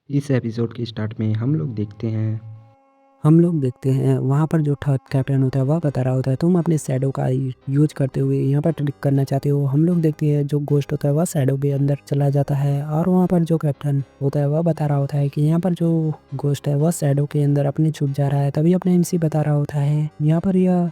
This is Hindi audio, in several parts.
इस एपिसोड के स्टार्ट में हम लोग देखते हैं वहाँ पर जो थर्ड कैप्टन होता है वह बता रहा होता है तुम अपने शैडो का यूज करते हुए यहाँ पर ट्रिक करना चाहते हो। हम लोग देखते हैं जो घोस्ट होता है वह शैडो के अंदर चला जाता है और वहाँ पर जो कैप्टन होता है वह बता रहा होता है कि यहाँ पर जो घोस्ट है वह शैडो के अंदर अपने छुप जा रहा है। तभी अपने एमसी बता रहा होता है यहाँ पर यह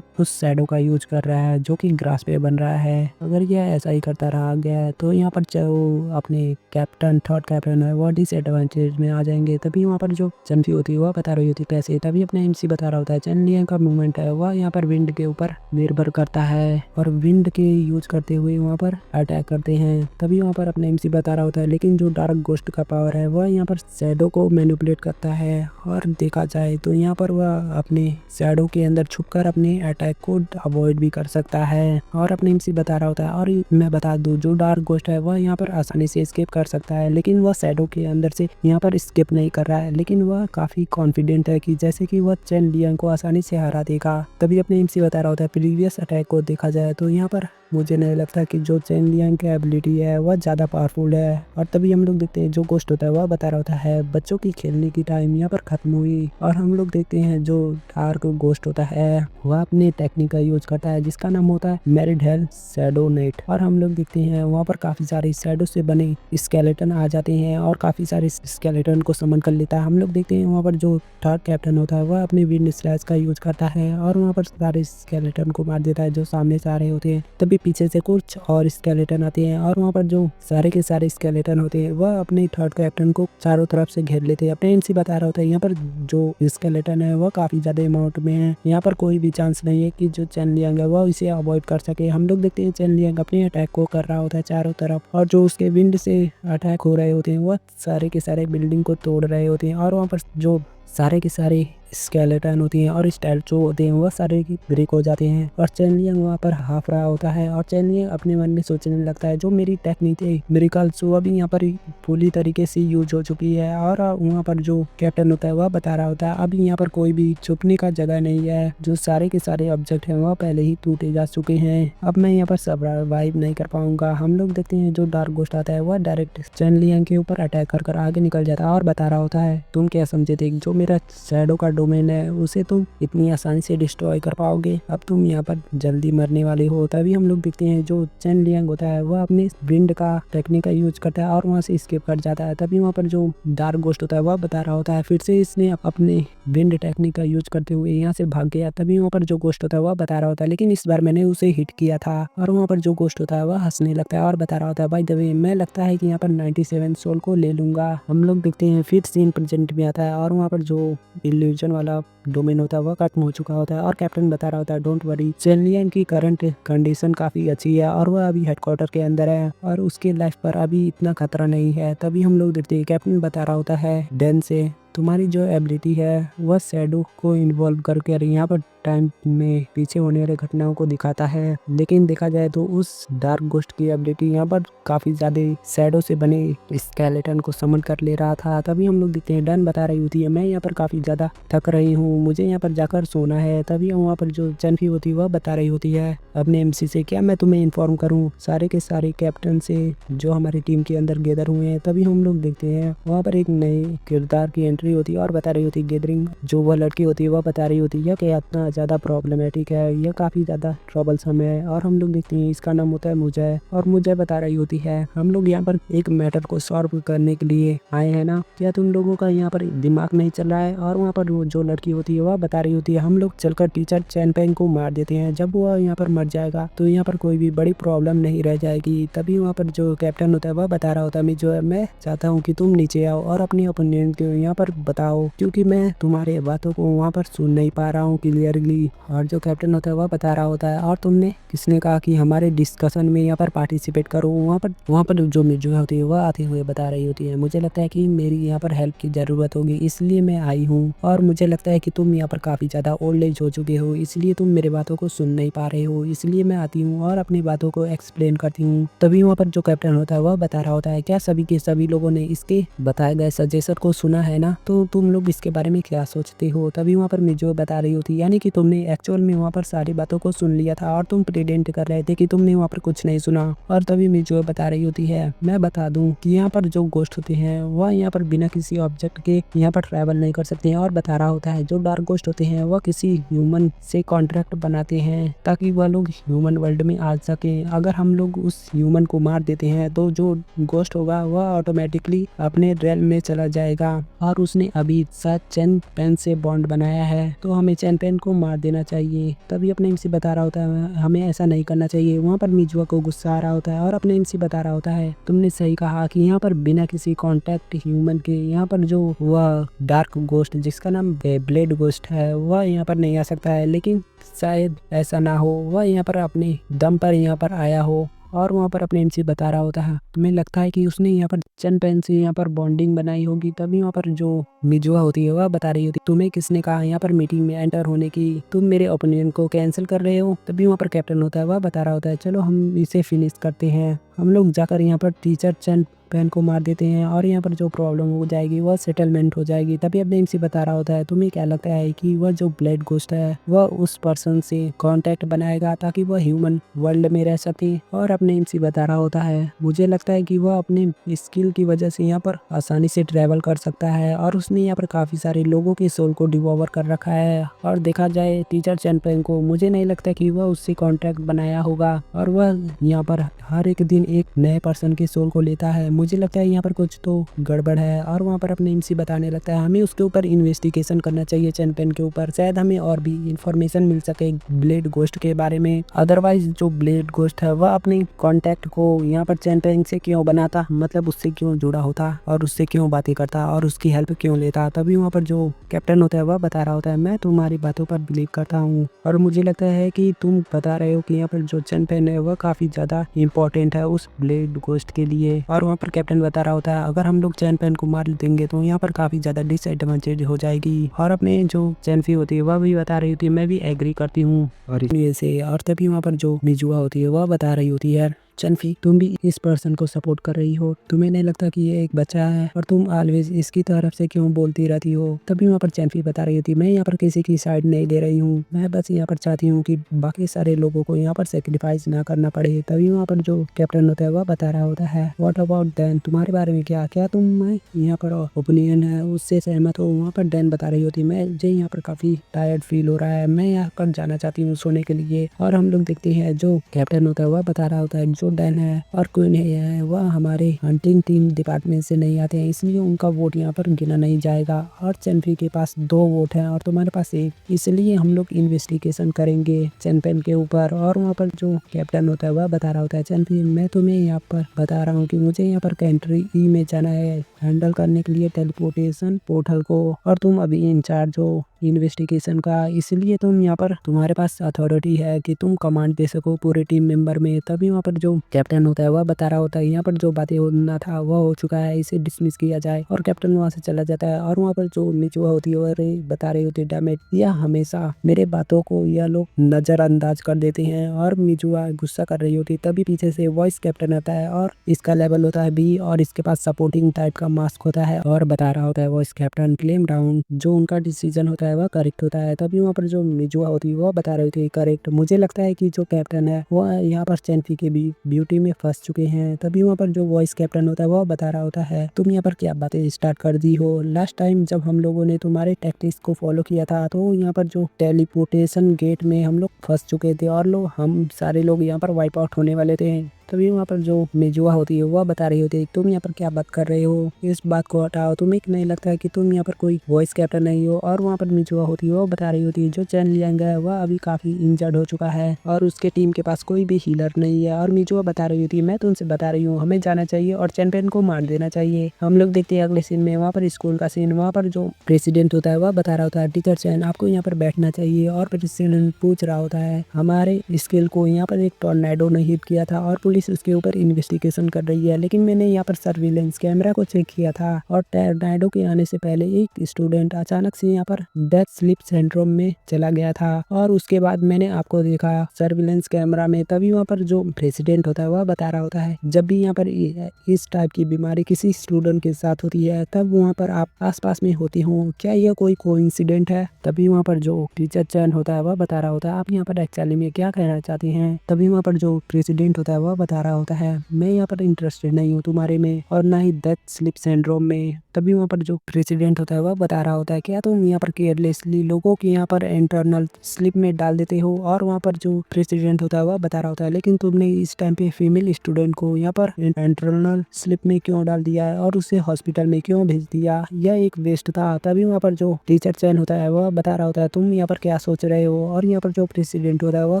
उस शैडो का यूज कर रहा है जो कि ग्रास पे बन रहा है। अगर यह ऐसा ही करता रहा गया तो यहाँ पर जो अपने कैप्टन थर्ड कैप्टन है वह डिसएडवांटेज में आ जाएंगे। तभी वहाँ पर जो चंपी होती है वह बता रही होती है कैसे। तभी अपने एमसी बता रहा होता है चैनलियन का मूवमेंट है वह यहाँ पर विंड के ऊपर निर्भर करता है और विंड के यूज करते हुए वहाँ पर अटैक करते हैं। तभी वहाँ पर अपने एमसी बता रहा होता है लेकिन जो डार्क गोस्ट का पावर है वह यहाँ पर शैडो को मैनिपुलेट करता है और देखा जाए तो यहाँ पर वह अपने शैडो के अंदर छुपकर अपने अटैक को अवॉइड भी कर सकता है। और अपने एमसी बता रहा होता है और मैं बता दूं जो डार्क गोस्ट है वह यहाँ पर आसानी से एस्केप कर सकता है लेकिन वह शैडो के अंदर से यहाँ पर एस्केप नहीं कर रहा है। लेकिन वह काफी कॉन्फिडेंट है कि जैसे कि वह चेन लियांग को आसानी से हरा देगा। तभी अपने एमसी बता रहा होता है प्रीवियस अटैक को देखा जाए तो यहाँ पर मुझे नहीं लगता कि जो चेन लियांग की एबिलिटी है वह ज़्यादा पावरफुल है। और तभी हम लोग देखते हैं जो गोस्ट होता है वह बता रहा होता है बच्चों की खेलने की टाइम यहाँ पर खत्म हुई। और हम लोग देखते हैं जो डार्क गोस्ट होता है वह अपने टेक्निक का यूज करता है जिसका नाम होता है मैरिड हेल शैडो नेट। और हम लोग देखते हैं वहाँ पर काफी सारे शैडो से बने स्केलेटन आ जाते हैं और काफी सारे स्केलेटन को समन कर लेता है। हम लोग देखते हैं वहाँ पर जो थर्ड कैप्टन होता है वह अपने विंड स्लैश का यूज करता है और वहाँ पर सारे स्केलेटन को मार देता है जो सामने से आ रहे होते हैं। तभी पीछे से कुछ और स्केलेटन आते हैं और वहाँ पर जो सारे के सारे स्केलेटन होते हैं वह अपने थर्ड कैप्टन को चारों तरफ से घेर लेते हैं। अपने एनसी बता रहा होता है यहाँ पर जो स्केलेटन है वह काफी ज्यादा अमाउंट में है, यहाँ पर कोई भी चांस नहीं है कि जो चैन लियांग है वह इसे अवॉइड कर सके। हम लोग देखते हैं चैन लियांग अपने अटैक को कर रहा होता है चारों तरफ और जो उसके विंड से अटैक हो रहे होते हैं वह सारे के सारे बिल्डिंग को तोड़ रहे होते हैं और वहाँ पर जो सारे के सारे स्केलेटन होती हैं और स्टैचू होते हैं वह सारे की ब्रेक हो जाते हैं। और चैन लियांग वहाँ पर हाफ रहा होता है और चैन लियांग अपने मन में सोचने लगता है जो मेरी टेक्निक है मिरेकल्स वो अभी यहाँ पर पूरी तरीके से यूज हो चुकी है। और वहाँ पर जो कैप्टन होता है वह बता रहा होता है अभी यहाँ पर कोई भी छुपने का जगह नहीं है, जो सारे के सारे ऑब्जेक्ट हैं वह पहले ही टूटे जा चुके हैं, अब मैं यहाँ पर सर्वाइव नहीं कर पाऊंगा। हम लोग देखते हैं जो डार्क गोस्ट आता है वह डायरेक्ट चैन लियांग के ऊपर अटैक कर आगे निकल जाता है और बता रहा होता है तुम क्या समझे थे जो मेरा शैडो का डोमेन है उसे तुम इतनी आसानी से डिस्ट्रॉय कर पाओगे, अब तुम यहाँ पर जल्दी मरने वाले हो। तभी हम लोग देखते हैं जो चैन लियांग होता है वह अपने विंड का टेक्निक का यूज करता है और वहाँ से स्केप कर जाता है। तभी वहाँ पर जो डार्क गोस्ट होता है वह बता रहा होता है फिर से इसने अपने विंड टेक्निक का यूज करते हुए यहाँ से भाग गया। तभी वहाँ पर जो गोस्ट होता है वह बता रहा होता है लेकिन इस बार मैंने उसे हिट किया था। और वहाँ पर जो गोस्ट होता है वह हंसने लगता है और बता रहा होता है बाय द वे मैं लगता है कि यहाँ पर 97 सोल को ले लूंगा। हम लोग देखते हैं फिर सीन प्रेजेंट में आता है और वहाँ पर जो इल्यूजन वाला डोमेन होता है वह खत्म हो चुका होता है और कैप्टन बता रहा होता है डोंट वरी चैन लियांग की करंट कंडीशन काफी अच्छी है और वह अभी हेडक्वार्टर के अंदर है और उसके लाइफ पर अभी इतना खतरा नहीं है। तभी हम लोग देखते हैं कैप्टन बता रहा होता है डैन से तुम्हारी जो एबिलिटी है वह शैडो को इन्वॉल्व करके यहाँ पर टाइम में पीछे होने वाले घटनाओं को दिखाता है, लेकिन देखा जाए तो उस डार्क गोस्ट की एबिलिटी यहाँ पर काफी ज्यादा शैडो से बने स्केलेटन को समन कर ले रहा था। तभी हम लोग देखते हैं डन बता रही होती है मैं यहाँ पर काफी ज्यादा थक रही हूँ, मुझे यहाँ पर जाकर सोना है। तभी वहाँ पर जो चनफी होती है वह बता रही होती है अपने एमसी से क्या मैं तुम्हें इन्फॉर्म करूँ सारे के सारे कैप्टन से जो हमारी टीम के अंदर गैदर हुए हैं। तभी हम लोग देखते हैं वहाँ पर एक नए किरदार की एंट्री होती है और बता रही होती है गैदरिंग जो वह लड़की होती है वह बता रही होती है कि इतना ज़्यादा प्रॉब्लमेटिक है, यह काफ़ी ज़्यादा ट्रबलसम है। और हम लोग देखते हैं इसका नाम होता है मुझे और मुझे बता रही होती है हम लोग यहाँ पर एक मैटर को सॉल्व करने के लिए आए हैं ना, क्या तुम लोगों का यहाँ पर दिमाग नहीं चल रहा है। और वहाँ पर जो लड़की होती है वह बता रही होती है हम लोग चलकर टीचर चैन पेंग को मार देते हैं, जब वह यहाँ पर मर जाएगा तो यहाँ पर कोई भी बड़ी प्रॉब्लम नहीं रह जाएगी। तभी वहाँ पर जो कैप्टन होता है वह बता रहा होता है मैं चाहता हूँ कि तुम नीचे आओ और अपनी ओपिनियन को यहाँ पर बताओ क्योंकि मैं तुम्हारे बातों को वहाँ पर सुन नहीं पा रहा हूँ क्लियरली। और जो कैप्टन होता है वह बता रहा होता है और तुमने किसने कहा कि हमारे डिस्कशन में यहाँ पर पार्टिसिपेट करो। वहाँ पर जो मिर्जू होती है वह आते हुए बता रही होती है मुझे लगता है कि मेरी यहाँ पर हेल्प की ज़रूरत होगी इसलिए मैं आई हूँ और मुझे लगता है कि तुम यहाँ पर काफ़ी ज़्यादा ओल्ड एज हो चुके हो इसलिए तुम मेरे बातों को सुन नहीं पा रहे हो, इसलिए मैं आती हूँ और अपनी बातों को एक्सप्लेन करती हूँ। तभी वहाँ पर जो कैप्टन होता है वह बता रहा होता है क्या सभी के सभी लोगों ने इसके बताए गए सजेशन को सुना है ना। तो तुम लोग इसके बारे में क्या सोचते हो। तभी वहाँ पर मिजुआ बता रही होती यानी कि तुमने एक्चुअल में वहाँ पर सारी बातों को सुन लिया था और तुम प्रिटेंड कर रहे थे कि तुमने वहाँ पर कुछ नहीं सुना। और तभी मिजुआ बता रही होती है मैं बता दूं कि यहाँ पर जो गोस्ट होते हैं वह यहाँ पर बिना किसी ऑब्जेक्ट के यहाँ पर ट्रैवल नहीं कर सकते हैं। और बता रहा होता है जो डार्क गोस्ट होते हैं वह किसी ह्यूमन से कॉन्ट्रैक्ट बनाते हैं ताकि वह लोग ह्यूमन वर्ल्ड में आ सके। अगर हम लोग उस ह्यूमन को मार देते हैं तो जो गोस्ट होगा वह ऑटोमेटिकली अपने रेल में चला जाएगा। और उसने अभी साथ चैन पेन से बॉन्ड बनाया है तो हमें चैन पेन को मार देना चाहिए। तभी अपने एमसी बता रहा होता है हमें ऐसा नहीं करना चाहिए। वहाँ पर मिजुआ को गुस्सा आ रहा होता है और अपने एमसी बता रहा होता है तुमने सही कहा कि यहाँ पर बिना किसी कांटेक्ट ह्यूमन के यहाँ पर जो वह डार्क गोस्ट जिसका नाम ब्लेड गोस्ट है वह यहाँ पर नहीं आ सकता है। लेकिन शायद ऐसा ना हो, वह यहाँ पर अपने दम पर यहाँ पर आया हो। और वहाँ पर अपने एमसी बता रहा होता है तुम्हें लगता है कि उसने यहाँ पर चन पेन से यहाँ पर बॉन्डिंग बनाई होगी। तभी वहाँ पर जो मिजुआ होती है वह बता रही होती तुम्हें किसने कहा यहाँ पर मीटिंग में एंटर होने की, तुम मेरे ओपिनियन को कैंसिल कर रहे हो। तभी वहाँ पर कैप्टन होता है वह बता रहा होता है चलो हम इसे फिनिश करते हैं, हम लोग जाकर यहाँ पर टीचर चन पेन को मार देते हैं और यहाँ पर जो प्रॉब्लम हो जाएगी वह सेटलमेंट हो जाएगी। तभी अपने एमसी बता रहा होता है तुम्हें क्या लगता है कि वह जो ब्लेड गोस्ट है वह उस पर्सन से कांटेक्ट बनाएगा ताकि वह ह्यूमन वर्ल्ड में रह सके। और अपने एमसी बता रहा होता है मुझे लगता है कि वह अपने स्किल की वजह से यहाँ पर आसानी से ट्रेवल कर सकता है और उसने यहाँ पर काफी सारे लोगों के सोल को डिवोवर कर रखा है। और देखा जाए टीचर चैन पेन को मुझे नहीं लगता कि वह उससे कॉन्ट्रैक्ट बनाया होगा और वह यहाँ पर हर एक दिन एक नए पर्सन के सोल को लेता है। मुझे लगता है यहाँ पर कुछ तो गड़बड़ है। और वहाँ पर अपने एमसी बताने लगता है हमें उसके ऊपर इन्वेस्टिगेशन करना चाहिए चैन पेन के ऊपर, शायद हमें और भी इंफॉर्मेशन मिल सके ब्लेड गोस्ट के बारे में। अदरवाइज जो ब्लेड गोस्ट है वह अपने कॉन्टेक्ट को यहाँ पर चैन पेन से क्यों बनाता, मतलब उससे क्यों जुड़ा होता और उससे क्यों बातें करता और उसकी हेल्प क्यों लेता। तभी वहाँ पर जो कैप्टन होता है वह बता रहा होता है मैं तुम्हारी बातों पर बिलीव करता हूँ और मुझे लगता है कि तुम बता रहे हो कि यहाँ पर जो चैन पेन है वह काफी ज्यादा इंपॉर्टेंट है उस ब्लेड गोस्ट के लिए। और वहाँ पर कैप्टन बता रहा होता है अगर हम लोग चैन पेन को मार देंगे तो यहाँ पर काफी ज्यादा डिसएडवांटेज हो जाएगी। और अपने जो चैनफी होती है वह भी बता रही होती है मैं भी एग्री करती हूँ और से। और तभी वहाँ पर जो मिजुआ होती है वह बता रही होती है चनफी तुम भी इस पर्सन को सपोर्ट कर रही हो, तुम्हें नहीं लगता कि ये एक बच्चा है और तुम ऑलवेज इसकी तरफ से क्यों बोलती रहती हो। तभी वहाँ पर चनफी बता रही होती मैं यहाँ पर किसी की साइड नहीं ले रही हूँ, मैं बस यहाँ पर चाहती हूँ कि बाकी सारे लोगों को यहाँ पर सेक्रीफाइस ना करना पड़े। तभी वहाँ पर जो कैप्टन होता है वह बता रहा होता है व्हाट अबाउट डैन, तुम्हारे बारे में क्या क्या तुम यहाँ पर ओपिनियन है उससे सहमत हो। वहाँ पर डैन बता रही होती मुझे यहाँ पर काफी टायर्ड फील हो रहा है, मैं यहाँ पर जाना चाहती हूँ सोने के लिए। और हम लोग देखते हैं जो कैप्टन होता है वह बता रहा होता है जो डैन है और क्वीन है वह हमारे हंटिंग टीम डिपार्टमेंट से नहीं आते हैं इसलिए उनका वोट यहाँ पर गिना नहीं जाएगा। और चैनफी के पास 2 वोट हैं और तुम्हारे पास 1, इसलिए हम लोग इन्वेस्टिगेशन करेंगे चैनपेन के ऊपर। और वहाँ पर जो कैप्टन होता है वह बता रहा होता है चैनफी मैं तुम्हें यहाँ पर बता रहा हूँ कि मुझे यहाँ पर कंट्री ई में जाना है हैंडल करने के लिए टेलीपोर्टेशन पोर्टल को, और तुम अभी इंचार्ज हो इन्वेस्टिगेशन का, इसलिए तुम यहाँ पर तुम्हारे पास अथॉरिटी है कि तुम कमांड दे सको पूरे टीम मेंबर में। तभी वहाँ पर जो कैप्टन होता है वह बता रहा होता है यहाँ पर जो बातें होना था वह हो चुका है, इसे डिसमिस किया जाए। और कैप्टन वहाँ से चला जाता है। और वहाँ पर जो मिजुआ होती है वह बता रही होती है डैमेट यह हमेशा मेरे बातों को यह लोग नजरअंदाज कर देते हैं। और मिजुआ गुस्सा कर रही होती है। तभी पीछे से वॉइस कैप्टन आता है और इसका लेवल होता है B और इसके पास सपोर्टिंग टाइप का मास्क होता है और बता रहा होता है वॉइस कैप्टन क्लेम राउंड जो उनका डिसीजन होता है वह करेक्ट होता है। तभी वहाँ पर जो मिजुआ होती है वह बता रही थी करेक्ट, मुझे लगता है कि जो कैप्टन है वह यहाँ पर चैनफी के भी ब्यूटी में फंस चुके हैं। तभी वहाँ पर जो वॉइस कैप्टन होता है वह बता रहा होता है तुम यहाँ पर क्या बातें स्टार्ट कर दी हो, लास्ट टाइम जब हम लोगों ने तुम्हारे टैक्टिक्स को फॉलो किया था तो यहाँ पर जो टेलीपोर्टेशन गेट में हम लोग फंस चुके थे और हम सारे लोग यहाँ पर वाइप आउट होने वाले थे। तभी वहाँ पर जो मिजुआ होती है वह बता रही होती है तुम यहाँ पर क्या बात कर रहे हो, इस बात को हटाओ, तुम्हें नहीं लगता है कि तुम यहाँ पर कोई वॉइस कैप्टन नहीं हो। और वहाँ पर मिजुआ होती है वह बता रही होती है जो चैन लियांग है वह अभी काफी इंजर्ड हो चुका है और उसके टीम के पास कोई भी हीलर नहीं है। और मिजुआ बता रही होती है मैं तुमसे बता रही हूँ हमें जाना चाहिए और चैन पेन को मार देना चाहिए। हम लोग देखते हैं अगले सीन में वहाँ पर स्कूल का सीन, वहाँ पर जो प्रेसिडेंट होता है वह बता रहा होता है टीचर चैन आपको यहाँ पर बैठना चाहिए। और प्रेसिडेंट पूछ रहा होता है हमारे स्किल को यहाँ पर एक टॉर्नेडो ने हिट किया था और पुलिस पुलिस उसके ऊपर इन्वेस्टिगेशन कर रही है। लेकिन मैंने यहाँ पर सर्विलेंस कैमरा को चेक किया था और टॉर्नेडो के आने से पहले एक स्टूडेंट अचानक से यहाँ पर डेथ स्लीप सिंड्रोम में चला गया था और उसके बाद मैंने आपको देखा सर्विलेंस कैमरा में। तभी वहाँ पर जो प्रेसिडेंट होता है वह बता रहा होता है जब भी यहाँ पर इस टाइप की बीमारी किसी स्टूडेंट के साथ होती है तब वहाँ पर आप आसपास में होती हो, क्या यह कोई कोइंसिडेंट है। तभी वहाँ पर जो टीचर चैन होता है वह बता रहा होता है आप यहाँ पर एक्चुअली में क्या कहना चाहते हैं। तभी वहाँ पर जो प्रेसिडेंट होता है वह बता रहा होता है मैं यहाँ पर इंटरेस्टेड नहीं हूँ तुम्हारे में और ना ही डेथ स्लिप सिंड्रोम में। तभी वहाँ पर जो प्रेसिडेंट होता है वह बता रहा होता है क्या तुम यहाँ पर केयरलेसली लोगों की यहाँ पर इंटरनल स्लिप में डाल देते हो। और वहाँ पर जो प्रेसिडेंट होता है वह बता रहा होता है लेकिन तुमने इस टाइम पे फीमेल स्टूडेंट को यहाँ पर इंटरनल स्लिप में क्यों डाल दिया है और उसे हॉस्पिटल में क्यों भेज दिया, यह एक वेस्ट था। तभी वहाँ पर जो टीचर चैन होता है वह बता रहा होता है तुम यहाँ पर क्या सोच रहे हो। और यहाँ पर जो प्रेसिडेंट होता है वह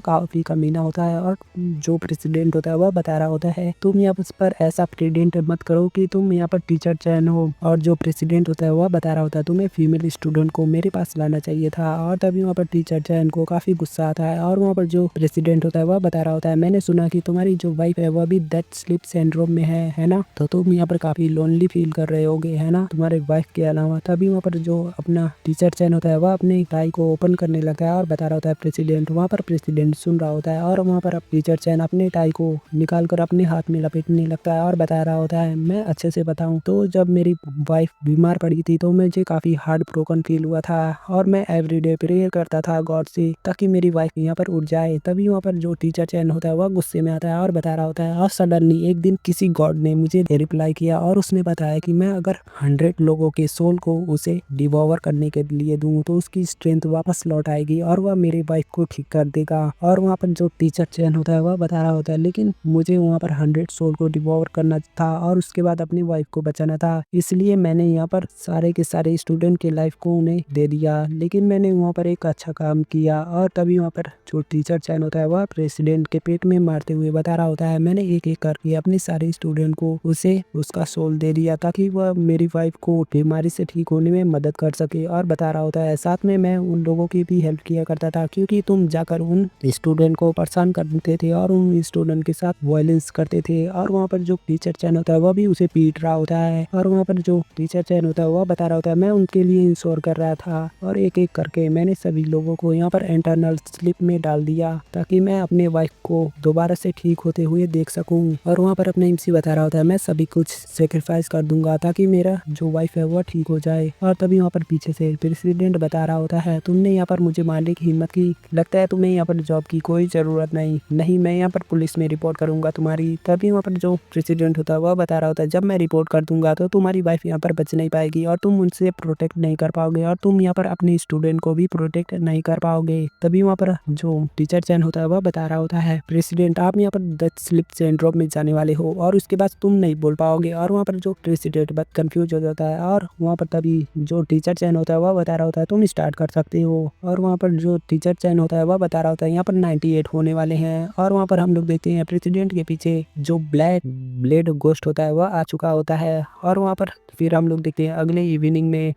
काफी कमीना होता है और जो प्रेसिडेंट होता है वह बता रहा होता है तुम यहाँ पर ऐसा प्रेसिडेंट मत करो कि तुम यहाँ पर टीचर चैन हो। और जो प्रेसिडेंट होता है वह बता रहा होता है तुम्हें फीमेल स्टूडेंट को मेरे पास लाना चाहिए था। और तभी वहाँ पर टीचर चैन को काफी गुस्सा आता है और वहाँ पर जो प्रेसिडेंट होता है वह बता रहा होता है मैंने सुना कि तुम्हारी जो वाइफ है वह भी डेथ स्लीप सिंड्रोम में है ना, तो तुम यहाँ पर काफी लोनली फील कर रहे होगे है ना तुम्हारे वाइफ के अलावा। तभी वहाँ पर जो अपना टीचर चैन होता है वह अपने टाई को ओपन करने लगता है और बता रहा होता है प्रेसिडेंट। वहाँ पर प्रेसिडेंट सुन रहा होता है और वहाँ पर टीचर चैन अपने टाई को निकाल कर अपने हाथ में लपेटने लगता है और बता रहा होता है मैं अच्छे से बताऊं तो जब मेरी वाइफ बीमार पड़ी थी तो मुझे काफी हार्ड ब्रोकन फील हुआ था और मैं एवरीडे प्रेयर करता था गॉड से ताकि मेरी वाइफ यहाँ पर उठ जाए। तभी वहाँ पर जो टीचर चैन होता है वह गुस्से में आता है और बता रहा होता है और सडनली एक दिन किसी गॉड ने मुझे रिप्लाई किया और उसने बताया कि मैं अगर 100 लोगों के सोल को उसे डिवोवर करने के लिए दूं तो उसकी स्ट्रेंथ वापस लौट आएगी और वह मेरी वाइफ को ठीक कर देगा। और वहाँ पर जो टीचर चैन होता है वह बता रहा होता है लेकिन मुझे वहाँ पर 100 सोल को डिवोवर करना था और उसके बाद अपनी वाइफ को बचाना था, इसलिए मैंने यहाँ पर सारे के सारे स्टूडेंट के लाइफ को उन्हें दे दिया। लेकिन मैंने वहाँ पर एक अच्छा काम किया। और तभी वहाँ पर जो टीचर चैन होता है वह प्रेसिडेंट के पेट में मारते हुए बता रहा होता है मैंने एक एक करके अपने सारे स्टूडेंट को उसे उसका सोल दे दिया ताकि वह मेरी वाइफ को बीमारी से ठीक होने में मदद कर सके। और बता रहा होता है साथ में मैं उन लोगों की भी हेल्प किया करता था क्योंकि तुम जाकर उन स्टूडेंट को परेशान करते थे और उन स्टूडेंट के साथ वायलेंस करते थे। और वहाँ पर जो टीचर चैन होता है वह भी उसे पीट रहा होता है और वहाँ पर जो टीचर चैन होता है वह बता रहा होता है मैं उनके लिए इंश्योर कर रहा था और एक एक करके मैंने सभी लोगों को यहाँ पर इंटरनल स्लिप में डाल दिया ताकि मैं अपने वाइफ को दोबारा से ठीक होते हुए देख सकूं। और वहाँ पर अपने एमसी बता रहा होता है मैं सभी कुछ सेक्रीफाइस कर दूंगा ताकि मेरा जो वाइफ है वह ठीक हो जाए। और तभी वहाँ पर पीछे से प्रेसिडेंट बता रहा होता है तुमने यहाँ पर मुझे मारने की हिम्मत की, लगता है तुम्हें यहाँ पर जॉब की कोई जरूरत नहीं मैं यहाँ पर पुलिस में रिपोर्ट करूंगा तुम्हारी। तभी वहाँ पर जो प्रेसिडेंट होता है वह बता रहा होता है जब मैं रिपोर्ट कर दूंगा तो तुम्हारी वाइफ यहाँ पर बच नहीं पाएगी और तुम उनसे प्रोटेक्ट नहीं कर पाओगे और तुम यहाँ पर अपने स्टूडेंट को भी प्रोटेक्ट नहीं कर पाओगे। तभी वहाँ पर जो टीचर चैन होता है वह बता रहा होता है प्रेसिडेंट आप यहाँ पर डेथ स्लिप सिंड्रोम में जाने वाले हो और उसके बाद तुम नहीं बोल पाओगे। और वहाँ पर जो प्रेसिडेंट बहुत कंफ्यूज हो जाता है और वहाँ पर तभी जो टीचर चैन होता है वह बता रहा होता है तुम स्टार्ट कर सकते हो। और वहाँ पर जो टीचर चैन होता है वह बता रहा होता है यहाँ पर 98 होने वाले हैं। और वहाँ पर हम लोग देखते हैं प्रेसिडेंट के पीछे जो ब्लैक ब्लेड गोस्ट होता है वह आ चुका होता है। और वहाँ पर फिर हम लोग देखते हैं अगले इवनिंग में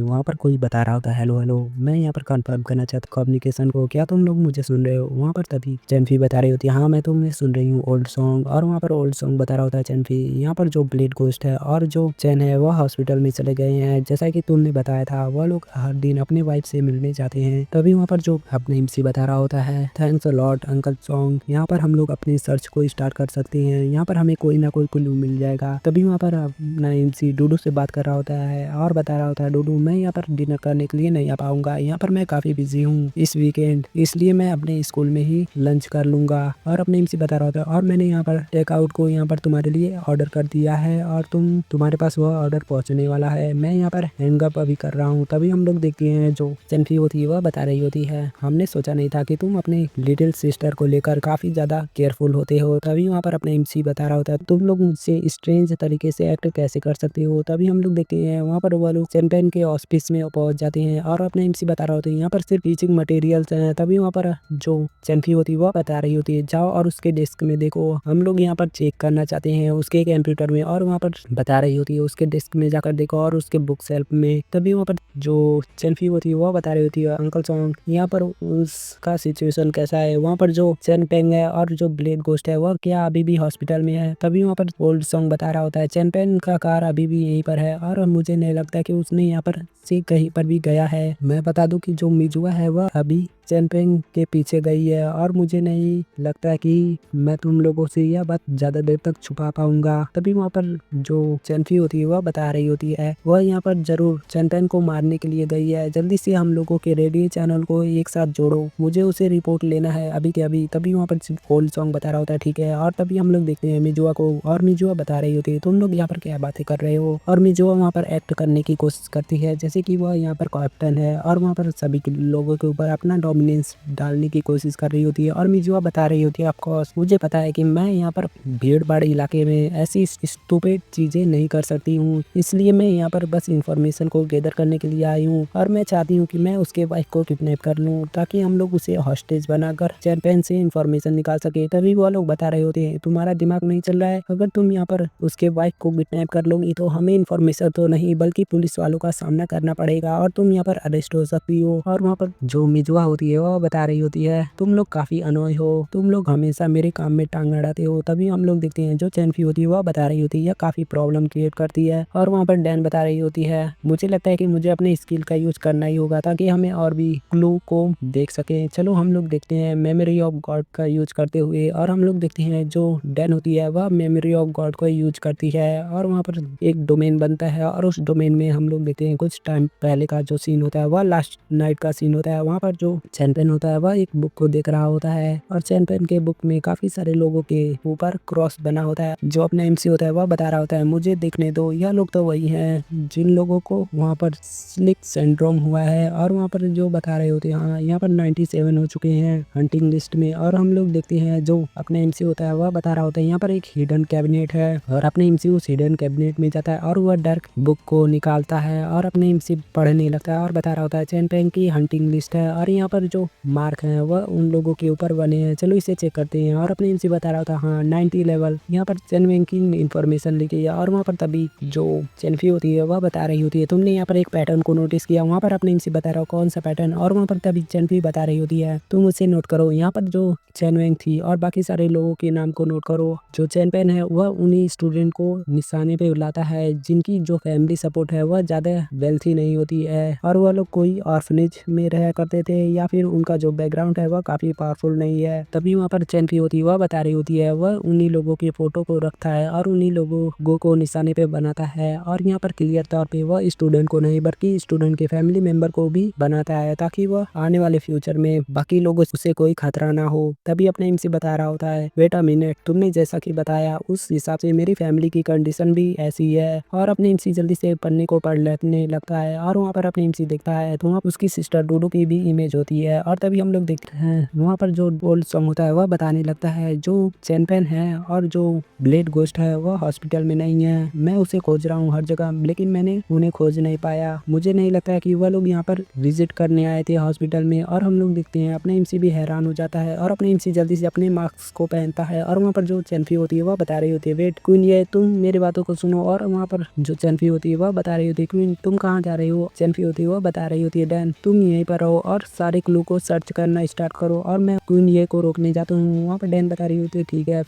वहाँ पर कोई बता रहा होता है हेलो हेलो मैं यहाँ पर कंफर्म करना चाहता हूँ कम्युनिकेशन को, क्या तुम लोग मुझे सुन रहे हो। वहाँ पर तभी चैनफी बता रही होती है हाँ मैं तुम्हें सुन रही हूँ ओल्ड सॉन्ग। और वहाँ पर ओल्ड सॉन्ग बता रहा होता है चैनफी यहाँ पर जो ब्लेड गोस्ट है और जो चैन है वह हॉस्पिटल में चले गए हैं जैसा कि तुमने बताया था वह लोग हर दिन अपने वाइफ से मिलने जाते हैं। तभी वहाँ पर जो अपने एमसी बता रहा होता है thanks a lot uncle song, यहाँ पर हम लोग अपनी सर्च को स्टार्ट कर सकते हैं, यहाँ पर हमें कोई ना कोई क्लू मिल जाएगा। तभी वहाँ पर अपना एमसी डूडू से बात कर रहा होता है और बता रहा होता है डूडू मैं यहाँ पर डिनर करने के लिए नहीं आ पाऊंगा, यहाँ पर मैं काफी बिजी हूँ इस वीकेंड, इसलिए मैं अपने स्कूल में ही लंच कर लूंगा। और अपने एमसी बता रहा होता है और मैंने यहाँ पर टेकआउट को यहाँ पर तुम्हारे लिए ऑर्डर कर दिया है और तुम्हारे पास वह ऑर्डर पहुँचने वाला है, मैं यहाँ पर हैंग अप अभी कर रहा हूँ। तभी हम लोग देखते हैं जो सेल्फी होती है वह बता रही होती है हमने सोचा नहीं था कि तुम अपने लिटिल सिस्टर को लेकर काफी ज्यादा केयरफुल होते हो। तभी वहाँ पर अपने एमसी बता रहा होता है तुम लोग मुझसे स्ट्रेंज तरीके से एक्ट कैसे कर सकते हो। तभी हम लोग देखते हैं वहाँ पर वो लोग चैंपियन के ऑफिस में पहुंच जाते हैं और अपने एमसी बता रहा होता है यहाँ पर सिर्फ टीचिंग मटेरियल्स हैं। तभी वहाँ पर जो चैंपी होती है वह बता रही होती है जाओ और उसके डेस्क में देखो, हम लोग यहाँ पर चेक करना चाहते हैं उसके कंप्यूटर में। और वहाँ पर बता रही होती है उसके डेस्क में जाकर देखो और उसके बुक शेल्फ में। तभी वहाँ पर जो चैंपी होती है वह बता रही होती है अंकल सॉन्ग यहाँ पर उसका सिचुएशन कैसा है। वहाँ पर जो जो चेनपेंग है और जो ब्लेड गोस्ट है वह क्या अभी भी हॉस्पिटल में है। तभी वहाँ पर ओल्ड सॉन्ग बता रहा होता है चेनपेंग का कार अभी भी यहीं पर है और मुझे नहीं लगता कि उसने यहाँ पर से कहीं पर भी गया है। मैं बता दूं कि जो मिजुआ है वह अभी चेनपेंग के पीछे गई है और मुझे नहीं लगता कि मैं तुम लोगों से यह बात ज्यादा देर तक छुपा पाऊंगा। तभी वहाँ पर जो चेनफी होती है वह बता रही होती है वह यहाँ पर जरूर चेनपेंग को मारने के लिए गई है। जल्दी से हम लोगों के रेडियो चैनल को एक साथ जोड़ो, मुझे उसे रिपोर्ट लेना है अभी के अभी। तभी वहाँ पर ओल्ड सॉन्ग बता रहा होता है ठीक है। और तभी हम लोग देखते हैं मिजुआ को और मिजुआ बता रही होती है तुम लोग यहाँ पर क्या बातें कर रहे हो। और मिजुआ वहाँ पर एक्ट करने की कोशिश करती है जैसे कि वह यहाँ पर कैप्टन है और वहाँ पर सभी लोगों के ऊपर अपना डोमिनेंस डालने की कोशिश कर रही होती है। और मिजुआ बता रही होती है ऑफकोर्स मुझे पता है कि मैं यहाँ पर भीड़ भाड़ इलाके में ऐसी स्टूपिड चीजें नहीं कर सकती हूँ, इसलिए मैं यहाँ पर बस इंफॉर्मेशन को गैदर करने के लिए आई हूँ और मैं चाहती हूँ कि मैं उसके वाइफ को किडनैप कर लूँ ताकि हम लोग उसे हॉस्टेज बनाकर चैंपियन से इंफॉर्मेशन निकाल सके। तभी वो लोग बता रहे होते हैं तुम्हारा दिमाग नहीं चल रहा है, अगर तुम यहाँ पर उसके वाइफ को किडनैप कर लोगी तो हमें इंफॉर्मेशन तो नहीं बल्कि पुलिस वालों का सामना करना पड़ेगा और तुम यहाँ पर अरेस्ट हो सकती हो। और वहाँ पर जो मिजुआ होती है वो बता रही होती है तुम लोग काफी अनोय हो, तुम लोग हमेशा मेरे काम में टांग अड़ाते हो। तभी हम लोग देखते हैं जो चैनफी होती है वह बता रही होती है काफी प्रॉब्लम क्रिएट करती है। और वहाँ पर डैन बता रही होती है मुझे लगता है कि मुझे अपने स्किल का यूज करना ही होगा ताकि हमें और भी क्लू को देख सके। चलो हम लोग देखते हैं मेमोरी ऑफ गॉड का यूज करते हुए। और हम लोग देखते हैं जो डैन होती है वह मेमोरी ऑफ गॉड को यूज करती है और वहाँ पर एक डोमेन बनता है और उस डोमेन में हम लोग देखते हैं कुछ टाइम पहले का जो सीन होता है वह लास्ट नाइट का सीन होता है। वहाँ पर जो चैंपियन होता है वह एक बुक को देख रहा होता है और चैंपियन के बुक में काफी सारे लोगों के ऊपर क्रॉस बना होता है। जो अपना एमसी होता है वह बता रहा होता है मुझे देखने दो, यह लोग तो वही हैं जिन लोगों को वहाँ पर स्लिक सिंड्रोम हुआ है। और वहाँ पर जो बता रहे होते हैं हाँ यहाँ पर 97 हो चुके हैं हंटिंग लिस्ट में। और हम लोग देखते हैं जो अपना एमसी होता है वह बता रहा होता है यहाँ पर एक हिडन कैबिनेट है और अपने एमसी उस हिडन कैबिनेट में जाता है और वह डार्क बुक को निकालता है और अपने एमसी पढ़ने लगता है और बता रहा होता है चैंपियन की हंटिंग लिस्ट है और यहाँ पर जो मार्क है वह उन लोगों के ऊपर बने हैं, चलो इसे चेक करते हैं। और अपने एमसी बता रहा होता है हाँ 90 लेवल यहाँ पर चैनपेंग की इन्फॉर्मेशन लिखी है। और वहाँ पर तभी जो चैनफी होती है वह बता रही होती है तुमने यहाँ पर एक पैटर्न को नोटिस किया। वहाँ पर अपने एमसी बता रहा हो कौन सा पैटर्न। और वहाँ पर तभी चैनफी बता रही होती है तुम उसे नोट करो, यहाँ पर जो चैनवेंग थी और बाकी सारे लोगों के नाम को नोट करो। जो चैनपेन है वह उन्हीं स्टूडेंट को निशाने पे बुलाता है जिनकी जो फैमिली सपोर्ट है वह ज्यादा वेल्थी नहीं होती है और वह लोग कोई ऑर्फनेज में रह करते थे या फिर उनका जो बैकग्राउंड है वह काफी पावरफुल नहीं है। तभी वहाँ पर चैनफी होती है वह बता रही होती है वह उन्हीं लोगों के फोटो को रखता है और उन्हीं लोगों को निशाने पे बनाता है। और यहाँ पर क्लियर तौर पे वह स्टूडेंट को नहीं बल्कि स्टूडेंट के फैमिली मेंबर को भी बनाता है ताकि वह आने वाले फ्यूचर में बाकी लोगों से कोई खतरा ना हो। तभी अपने एमसी बता रहा होता है वेट अ मिनट, तुमने जैसा कि बताया उस हिसाब से मेरी फैमिली की कंडीशन भी ऐसी है। और अपने एमसी जल्दी से पन्ने को पढ़ लेने लगता है और वहाँ पर अपने एमसी देखता है तो वहाँ उसकी सिस्टर डूडू की भी इमेज होती है। और तभी हम लोग देखते हैं वहाँ पर जो ओल्ड सॉन्ग होता है वह बताने लगता है जो चैनपेन है और जो ब्लेड गोस्ट है वह हॉस्पिटल में नहीं है, मैं उसे खोज रहा हूँ हर जगह लेकिन मैंने उन्हें खोज नहीं पाया। मुझे नहीं लगता है कि वह लोग यहाँ पर विजिट करने आए थे हॉस्पिटल में। और हम लोग देखते हैं अपने एमसी भी हैरान हो जाता है और अपने एमसी जल्दी से अपने मास्क को पहनता है। और वहाँ पर जो चैनफी होती है वह बता रही होती है वेट क्वीन ये तुम मेरी बातों को सुनो। और वहाँ पर जो चैनफी होती है वह बता रही होती है क्वीन तुम कहाँ जा रही हो। चैनफी होती है वह बता रही होती है डैन तुम यहीं पर रहो और सारे क्लू को सर्च करना स्टार्ट करो और मैं क्वीन ये को रोकने जाता हूँ। वहाँ पर डैन बता रही होती है ठीक है।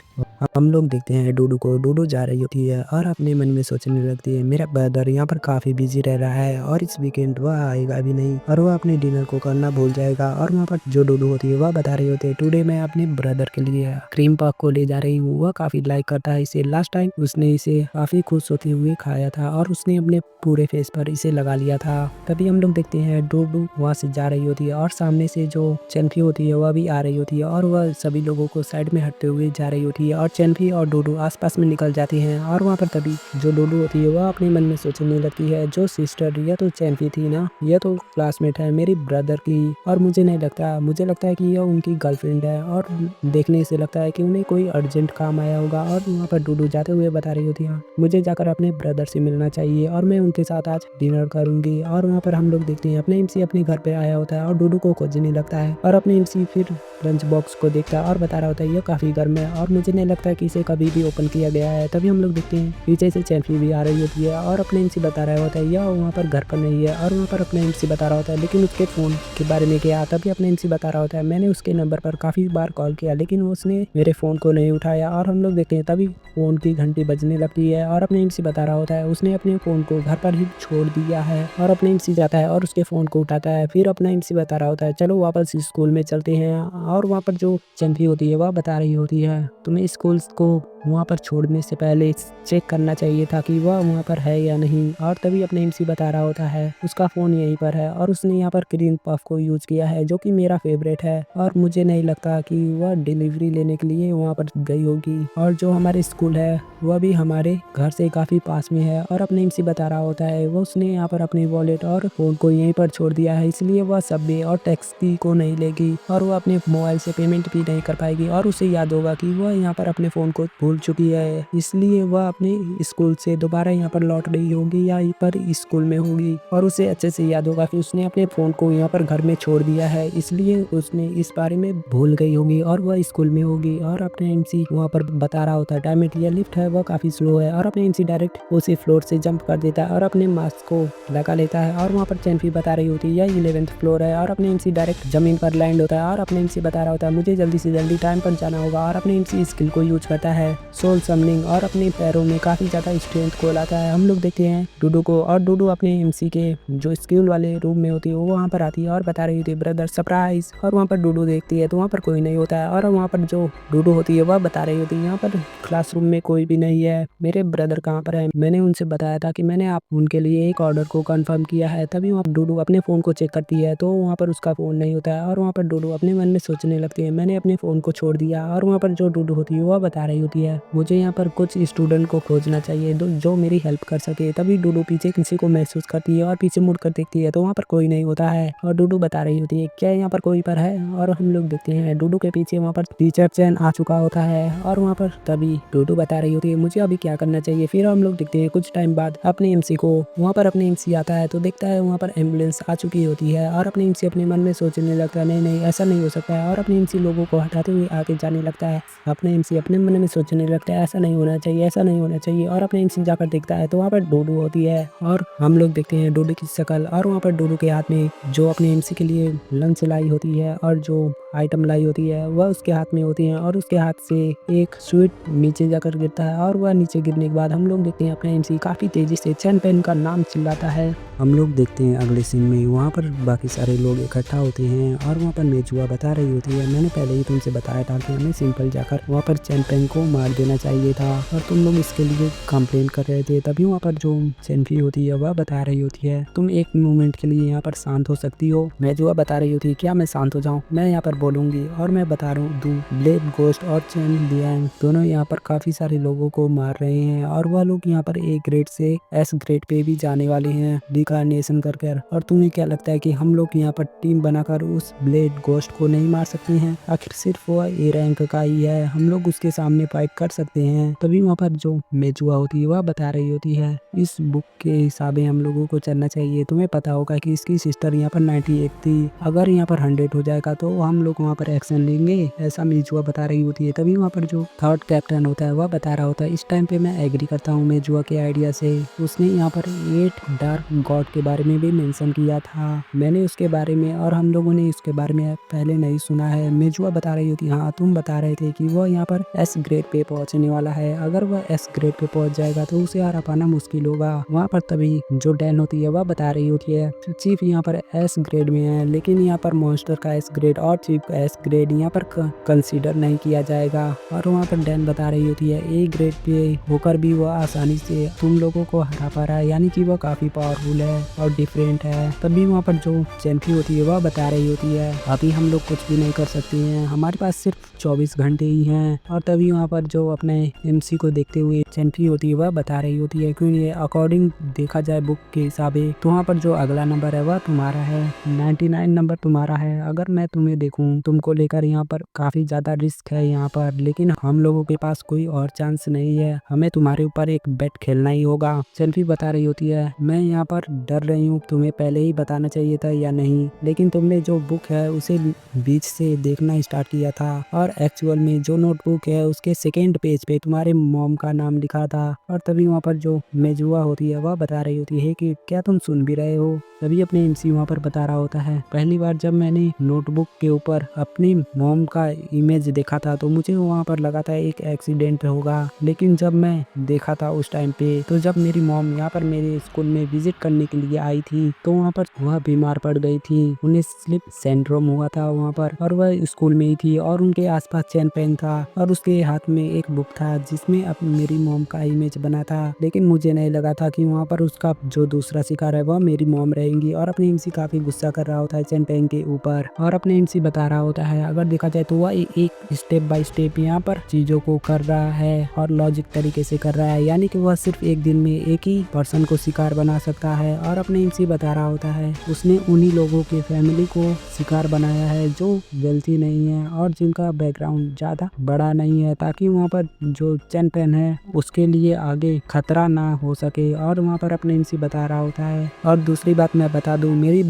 हम लोग देखते हैं डूडू को, डूडू जा रही होती है और अपने मन में सोचने लगती है मेरा ब्रदर यहाँ पर काफी बिजी रह रहा है और इस वीकेंड वह आएगा भी नहीं और वह अपने डिनर को करना भूल जाएगा। और वहाँ पर जो डूडू होती है वह बता रही होती है टुडे मैं अपने ब्रदर के लिए क्रीम पफ को ले जा रही हूँ, वह काफी लाइक करता है इसे, लास्ट टाइम उसने इसे काफी खुश होते हुए खाया था और उसने अपने पूरे फेस पर इसे लगा लिया था। तभी हम लोग देखते हैं डूडू वहाँ से जा रही होती है और सामने से जो चैनफी होती है वह भी आ रही होती है और वह सभी लोगों को साइड में हटते हुए जा रही होती है और चैनफी और डूडू आसपास में निकल जाती हैं। और वहाँ पर तभी जो डूडू होती है वह अपने मन में सोचने लगती है जो सिस्टर यह तो चैनफी थी ना, यह तो क्लासमेट है मेरी ब्रदर की और मुझे नहीं लगता, मुझे लगता है कि यह उनकी गर्लफ्रेंड है और देखने से लगता है कि उन्हें कोई अर्जेंट काम आया होगा। और वहाँ पर डूडू जाते हुए बता रही होती है मुझे जाकर अपने ब्रदर से मिलना चाहिए और मैं उनके साथ आज डिनर करूंगी। और वहाँ पर हम लोग देखते हैं अपने एमसी अपने घर पे आया होता है और डूडू को खोजने लगता है और अपने एमसी फिर लंच बॉक्स को देखता है और बता रहा होता है यह काफी गर्म है और मुझे नहीं लगता कि इसे कभी भी ओपन किया गया है। तभी हम लोग देखते हैं पीछे से चैनफी भी आ रही होती है और अपने एमसी बता रहा होता है यह वहाँ पर घर पर नहीं है। और वहाँ पर अपने एमसी बता रहा होता है लेकिन उसके फोन के बारे में क्या। तभी अपने एमसी बता रहा होता है मैंने उसके नंबर पर काफ़ी बार कॉल किया, लेकिन उसने मेरे फ़ोन को नहीं उठाया। और हम लोग देखते हैं तभी फ़ोन की घंटी बजने लगती है और अपने एमसी बता रहा होता है उसने अपने फ़ोन को घर पर ही छोड़ दिया है। और अपने एमसी जाता है और उसके फ़ोन को उठाता है। फिर अपना एमसी बता रहा होता है चलो वापस स्कूल में चलते हैं। और वहाँ पर जो चंपी होती है वह बता रही होती है तुम्हें स्कूल को वहाँ पर छोड़ने से पहले चेक करना चाहिए था कि वह वहाँ पर है या नहीं। और तभी अपने एमसी बता रहा होता है उसका फ़ोन यहीं पर है और उसने यहाँ पर क्रीम पफ को यूज़ किया है जो कि मेरा फेवरेट है। और मुझे नहीं लगता कि वह डिलीवरी लेने के लिए वहाँ पर गई होगी। और जो हमारे स्कूल है वह भी हमारे घर से काफ़ी पास में है। और अपने एमसी बता रहा होता है वो उसने यहाँ पर अपनी वॉलेट और फ़ोन को यहीं पर छोड़ दिया है, इसलिए वह सबवे और टैक्सी को नहीं लेगी और वह अपने मोबाइल से पेमेंट भी नहीं कर पाएगी। और उसे याद होगा कि वह यहाँ पर अपने फ़ोन को भूल चुकी है, इसलिए वह अपने स्कूल से दोबारा यहाँ पर लौट रही होगी या पर स्कूल में होगी। और उसे अच्छे से याद होगा कि उसने अपने फ़ोन को यहाँ पर घर में छोड़ दिया है, इसलिए उसने इस बारे में भूल गई होगी और वह स्कूल में होगी। और अपने एमसी वहाँ पर बता रहा होता है टाइम ये लिफ्ट है वह काफ़ी स्लो है। और अपने एमसी डायरेक्ट उसी फ्लोर से जंप कर देता है और अपने मास्क को लगा लेता है। और वहाँ पर चैंपी बता रही होती है यह 11th फ्लोर है। और अपने एमसी डायरेक्ट जमीन पर लैंड होता है और अपने एमसी बता रहा होता है मुझे जल्दी से जल्दी टाइम पर जाना होगा। और अपने एमसी स्किल को यूज करता है सोल समनिंग और अपने पैरों में काफ़ी ज़्यादा स्ट्रेंथ को लाता है। हम लोग देखते हैं डूडू को और डूडू अपने एमसी के जो स्किल वाले रूम में होती है वो वहाँ पर आती है और बता रही होती है ब्रदर सरप्राइज। और वहाँ पर डूडू देखती है तो वहाँ पर कोई नहीं होता है। और वहाँ पर जो डूडू होती है वह बता रही होती है यहाँ पर क्लासरूम में कोई भी नहीं है, मेरे ब्रदर कहाँ पर है, मैंने उनसे बताया था कि मैंने आप उनके लिए एक ऑर्डर को कंफर्म किया है। तभी वहाँ डूडू अपने फ़ोन को चेक करती है तो वहाँ पर उसका फ़ोन नहीं होता है। और वहाँ पर डूडू अपने मन में सोचने लगती है मैंने अपने फ़ोन को छोड़ दिया। और वहाँ पर जो डूडू होती है वह बता रही होती है मुझे यहाँ पर कुछ स्टूडेंट को खोजना चाहिए जो मेरी हेल्प कर सके। तभी डूडू पीछे किसी को महसूस करती है और पीछे मुड़ कर देखती है तो वहाँ पर कोई नहीं होता है। और डूडू बता रही होती है क्या यहाँ पर कोई पर है। और हम लोग देखते हैं डूडू के पीछे वहाँ पर टीचर चैन आ चुका होता है। और वहाँ पर तभी डूडू बता रही होती है मुझे अभी क्या करना चाहिए। फिर हम लोग देखते हैं कुछ टाइम बाद अपने एमसी को वहाँ पर अपने एमसी आता है तो देखता है वहाँ पर एम्बुलेंस आ चुकी होती है। और अपने एमसी अपने मन में सोचने लगता है नहीं नहीं ऐसा नहीं हो सकता है। और अपने एमसी लोगों को हटाते हुए आगे जाने लगता है। अपने एमसी अपने मन में सोचने लगता है ऐसा नहीं होना चाहिए ऐसा नहीं होना चाहिए। और अपने एमसी जाकर देखता है तो वहाँ पर डूडू होती है और हम लोग देखते हैं डूडू की शक्ल। और वहाँ पर डूडू के हाथ में जो अपने एमसी के लिए लंच लाई होती है और जो आइटम लाई होती है वह उसके हाथ में होती है और उसके हाथ से एक स्वीट नीचे जाकर गिरता है। और वह नीचे गिरने के बाद हम लोग देखते हैं अपने एमसी काफ़ी तेज़ी से चैन पेन का नाम चिल्लाता है। हम लोग देखते हैं अगले सीन में वहाँ पर बाकी सारे लोग इकट्ठा होते हैं और वहाँ पर मेजुआ बता रही होती है मैंने पहले ही तुमसे बताया था कि हमें सिंपल जाकर वहाँ पर चैन पेन को मार देना चाहिए था और तुम लोग इसके लिए कंप्लेन कर रहे थे। तभी वहाँ पर जो चैनफी होती है वह बता रही होती है तुम एक मोमेंट के लिए यहाँ पर शांत हो सकती हो। मेजुआ बता रही होती है क्या मैं शांत हो जाऊँ, मैं यहाँ पर बोलूँगी और मैं बता रहा हूँ ब्लेड गोस्ट और चैन लियांग दोनों यहाँ पर काफ़ी सारे लोगों को मार रहे हैं और वह लोग यहाँ पर ए ग्रेड से एस ग्रेड पे भी जाने वाले हैं डिकार्नेशन कर कर। और तुम्हें क्या लगता है कि हम लोग यहाँ पर टीम बनाकर उस ब्लेड गोस्ट को नहीं मार सकते हैं, आखिर सिर्फ वह ए रैंक का ही है, हम लोग उसके सामने फाइट कर सकते हैं। तभी वहाँ पर जो मेजुआ होती है वह बता रही होती है इस बुक के हिसाबे हम लोगों को चलना चाहिए, तुम्हें पता होगा कि इसकी सिस्टर यहाँ पर 98 थी, अगर यहाँ पर 100 हो जाएगा तो हम लोग वहाँ पर एक्शन लेंगे, ऐसा मेजुआ बता रही होती है। तभी वहाँ पर जो थर्ड कैप्टन होता है वह बता रहा होता है इस टाइम पे मैं एग्री करता हूँ मेजुआ के आइडिया से, उसने यहाँ पर 8 डार्क गॉड के बारे में भी मेंशन किया था, मैंने उसके बारे में और हम लोगों ने इसके बारे में पहले नहीं सुना है। मेजुआ बता रही होती हाँ तुम बता रहे थे कि वह यहाँ पर एस ग्रेड पे पहुँचने वाला है, अगर वह एस ग्रेड पे पहुँच जाएगा तो उसे हरा पाना मुश्किल होगा। वहाँ पर तभी जो डैन होती है वह बता रही होती है चीफ यहाँ पर एस ग्रेड में है लेकिन यहाँ पर मॉन्स्टर का एस ग्रेड और चीफ का एस ग्रेड यहाँ पर कंसीडर नहीं किया जाएगा। और वहाँ पर डैन बता रही होती है ए ग्रेड पे होकर भी वह आसानी से तुम लोगों को हरा पा रहा है, यानी कि वह काफ़ी पावरफुल है और डिफरेंट है। तभी वहाँ पर जो चैंपी होती है वह बता रही होती है अभी हम लोग कुछ भी नहीं कर सकते हैं, हमारे पास सिर्फ 24 घंटे ही हैं। और तभी वहाँ पर जो अपने एमसी को देखते हुए चैंपी होती है वह बता रही होती है क्योंकि अकॉर्डिंग देखा जाए बुक के हिसाबे तो वहाँ पर जो अगला नंबर है वह तुम्हारा है, 99 नंबर तुम्हारा है। अगर मैं तुम्हें देखूं तुमको लेकर यहाँ पर काफ़ी ज़्यादा रिस्क है यहाँ पर, लेकिन हम लोगों के पास कोई और चांस नहीं है, हमें तुम्हारे ऊपर एक बेट खेलना ही होगा। चैंपी बता रही होती है मैं यहाँ पर डर रही हूँ, तुम्हें पहले ही बताना चाहिए था या नहीं, लेकिन तुमने जो बुक है उसे बीच से देखना स्टार्ट किया था और एक्चुअल में जो नोटबुक है उसके सेकेंड पेज पे तुम्हारे मॉम का नाम लिखा था। और तभी वहाँ पर जो मेजुआ होती है वह बता रही होती है कि क्या तुम सुन भी रहे हो। तभी अपने एमसी वहाँ पर बता रहा होता है, पहली बार जब मैंने नोटबुक के ऊपर अपनी मॉम का इमेज देखा था तो मुझे वहाँ पर लगा था एक एक्सीडेंट होगा, लेकिन जब मैं देखा था उस टाइम पे तो जब मेरी मॉम यहाँ पर मेरे स्कूल में विजिट करने के लिए आई थी तो वहाँ पर वह बीमार पड़ गई थी, उन्हें स्लिप सिंड्रोम हुआ था वहाँ पर, और वह स्कूल में ही थी और उनके आसपास चेन पेन था और उसके हाथ में एक बुक था जिसमें अब मेरी मॉम का इमेज बना था। लेकिन मुझे नहीं लगा था कि वहाँ पर उसका जो दूसरा शिकार है वह मेरी मॉम रहेंगी। और अपने एमसी काफी गुस्सा कर रहा होता है चेन पेन के ऊपर, और अपने एमसी बता रहा होता है अगर देखा जाए तो वह एक स्टेप बाय स्टेप यहाँ पर चीजों को कर रहा है और लॉजिक तरीके से कर रहा है, यानी कि वह सिर्फ एक दिन में एक ही पर्सन को शिकार बना सकता है। और अपने एमसी बता रहा होता है उसने उन्हीं लोगों के फैमिली को शिकार बनाया है जो वेल्थी नहीं है और जिनका बैकग्राउंड ज्यादा बड़ा नहीं है, ताकि वहाँ पर जो चेन पेन है उसके लिए आगे खतरा ना हो सके। और वहाँ पर अपने एमसी बता रहा होता है, और दूसरी बात मैं बता दूं मेरी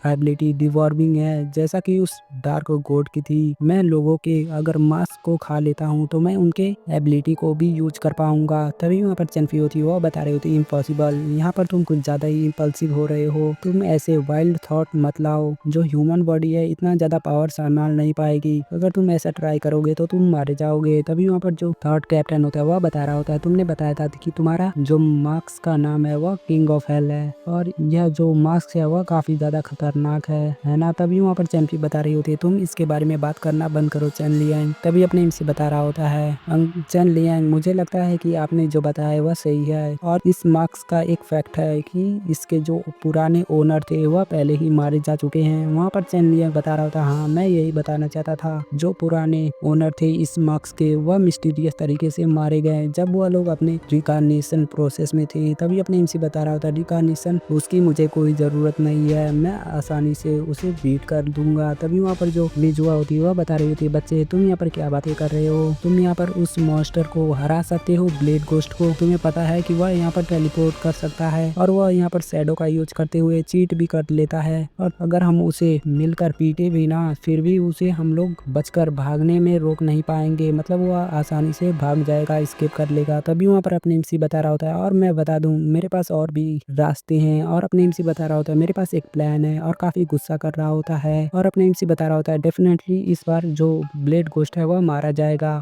एबिलिटी डिवॉर्मिंग है जैसा कि उस डार्क गोड की थी। मैं लोगों के अगर मांस को खा लेता हूँ तो मैं उनके एबिलिटी को भी यूज कर पाऊंगा। तभी वहाँ पर चेनफी होती है वो बता रही होती इम्पॉसिबल, यहाँ पर तुम कुछ ज्यादा ही इम्पल्सिव हो रहे हो, तुम ऐसे वाइल्ड थॉट मत लाओ, जो ह्यूमन बॉडी है इतना ज्यादा पावर संभाल नहीं पाएगी, अगर तुम ऐसा ट्राई करोगे तो तुम मारे जाओगे। तभी वहाँ पर जो थर्ड कैप्टन होता है वह बता रहा होता है तुमने बताया था कि तुम्हारा जो मार्क्स का नाम है वह किंग ऑफ हेल है और यह जो मार्क्स है वह काफी ज्यादा खतरनाक है ना। तभी वहाँ पर चैनपी बता रही होती है तुम इसके बारे में बात करना बंद करो चैन लियांग। तभी अपने एमसी बता रहा होता है चैन लियांग मुझे लगता है कि आपने जो बताया है वह सही है, और इस मार्क्स का एक फैक्ट है कि इसके जो पुराने ओनर थे वह पहले ही मारे जा चुके हैं। वहाँ पर चैन लियांग बता रहा होता हाँ मैं यही बताना चाहता था, जो पुराने ओनर थे इस मार्क्स के वह मिस्टीरियस तरीके से मारे गए जब वह लोग अपने रिकार्नेशन प्रोसेस में थे। तभी अपने एमसी बता रहा होता रिकार्नेशन उसकी मुझे कोई जरूरत नहीं है, मैं आसानी से उसे बीट कर दूंगा। तभी वहाँ पर जो मिजुआ होती है वह बता रही होती है बच्चे तुम यहाँ पर क्या बातें कर रहे हो, तुम यहाँ पर उस मॉन्स्टर को हरा सकते हो ब्लेड गोस्ट को, तुम्हें पता है कि वह यहाँ पर टेलीपोर्ट कर सकता है और वह यहाँ पर शैडो का यूज करते हुए चीट भी कर लेता है, और अगर हम उसे मिलकर पीटे भी ना फिर भी उसे हम लोग बचकर भागने में रोक नहीं पाएंगे, मतलब वह आसानी से भाग जाएगा स्केप कर लेगा। तभी वहाँ पर अपने एमसी बता रहा होता है और मैं बता दूं मेरे पास और भी रास्ते हैं, और अपने एमसी बता रहा होता है मेरे पास एक प्लान है, और काफी गुस्सा कर रहा होता है। और अपने एमसी बता रहा होता है डेफिनेटली इस बार जो ब्लेड गोस्ट है वह मारा जाएगा।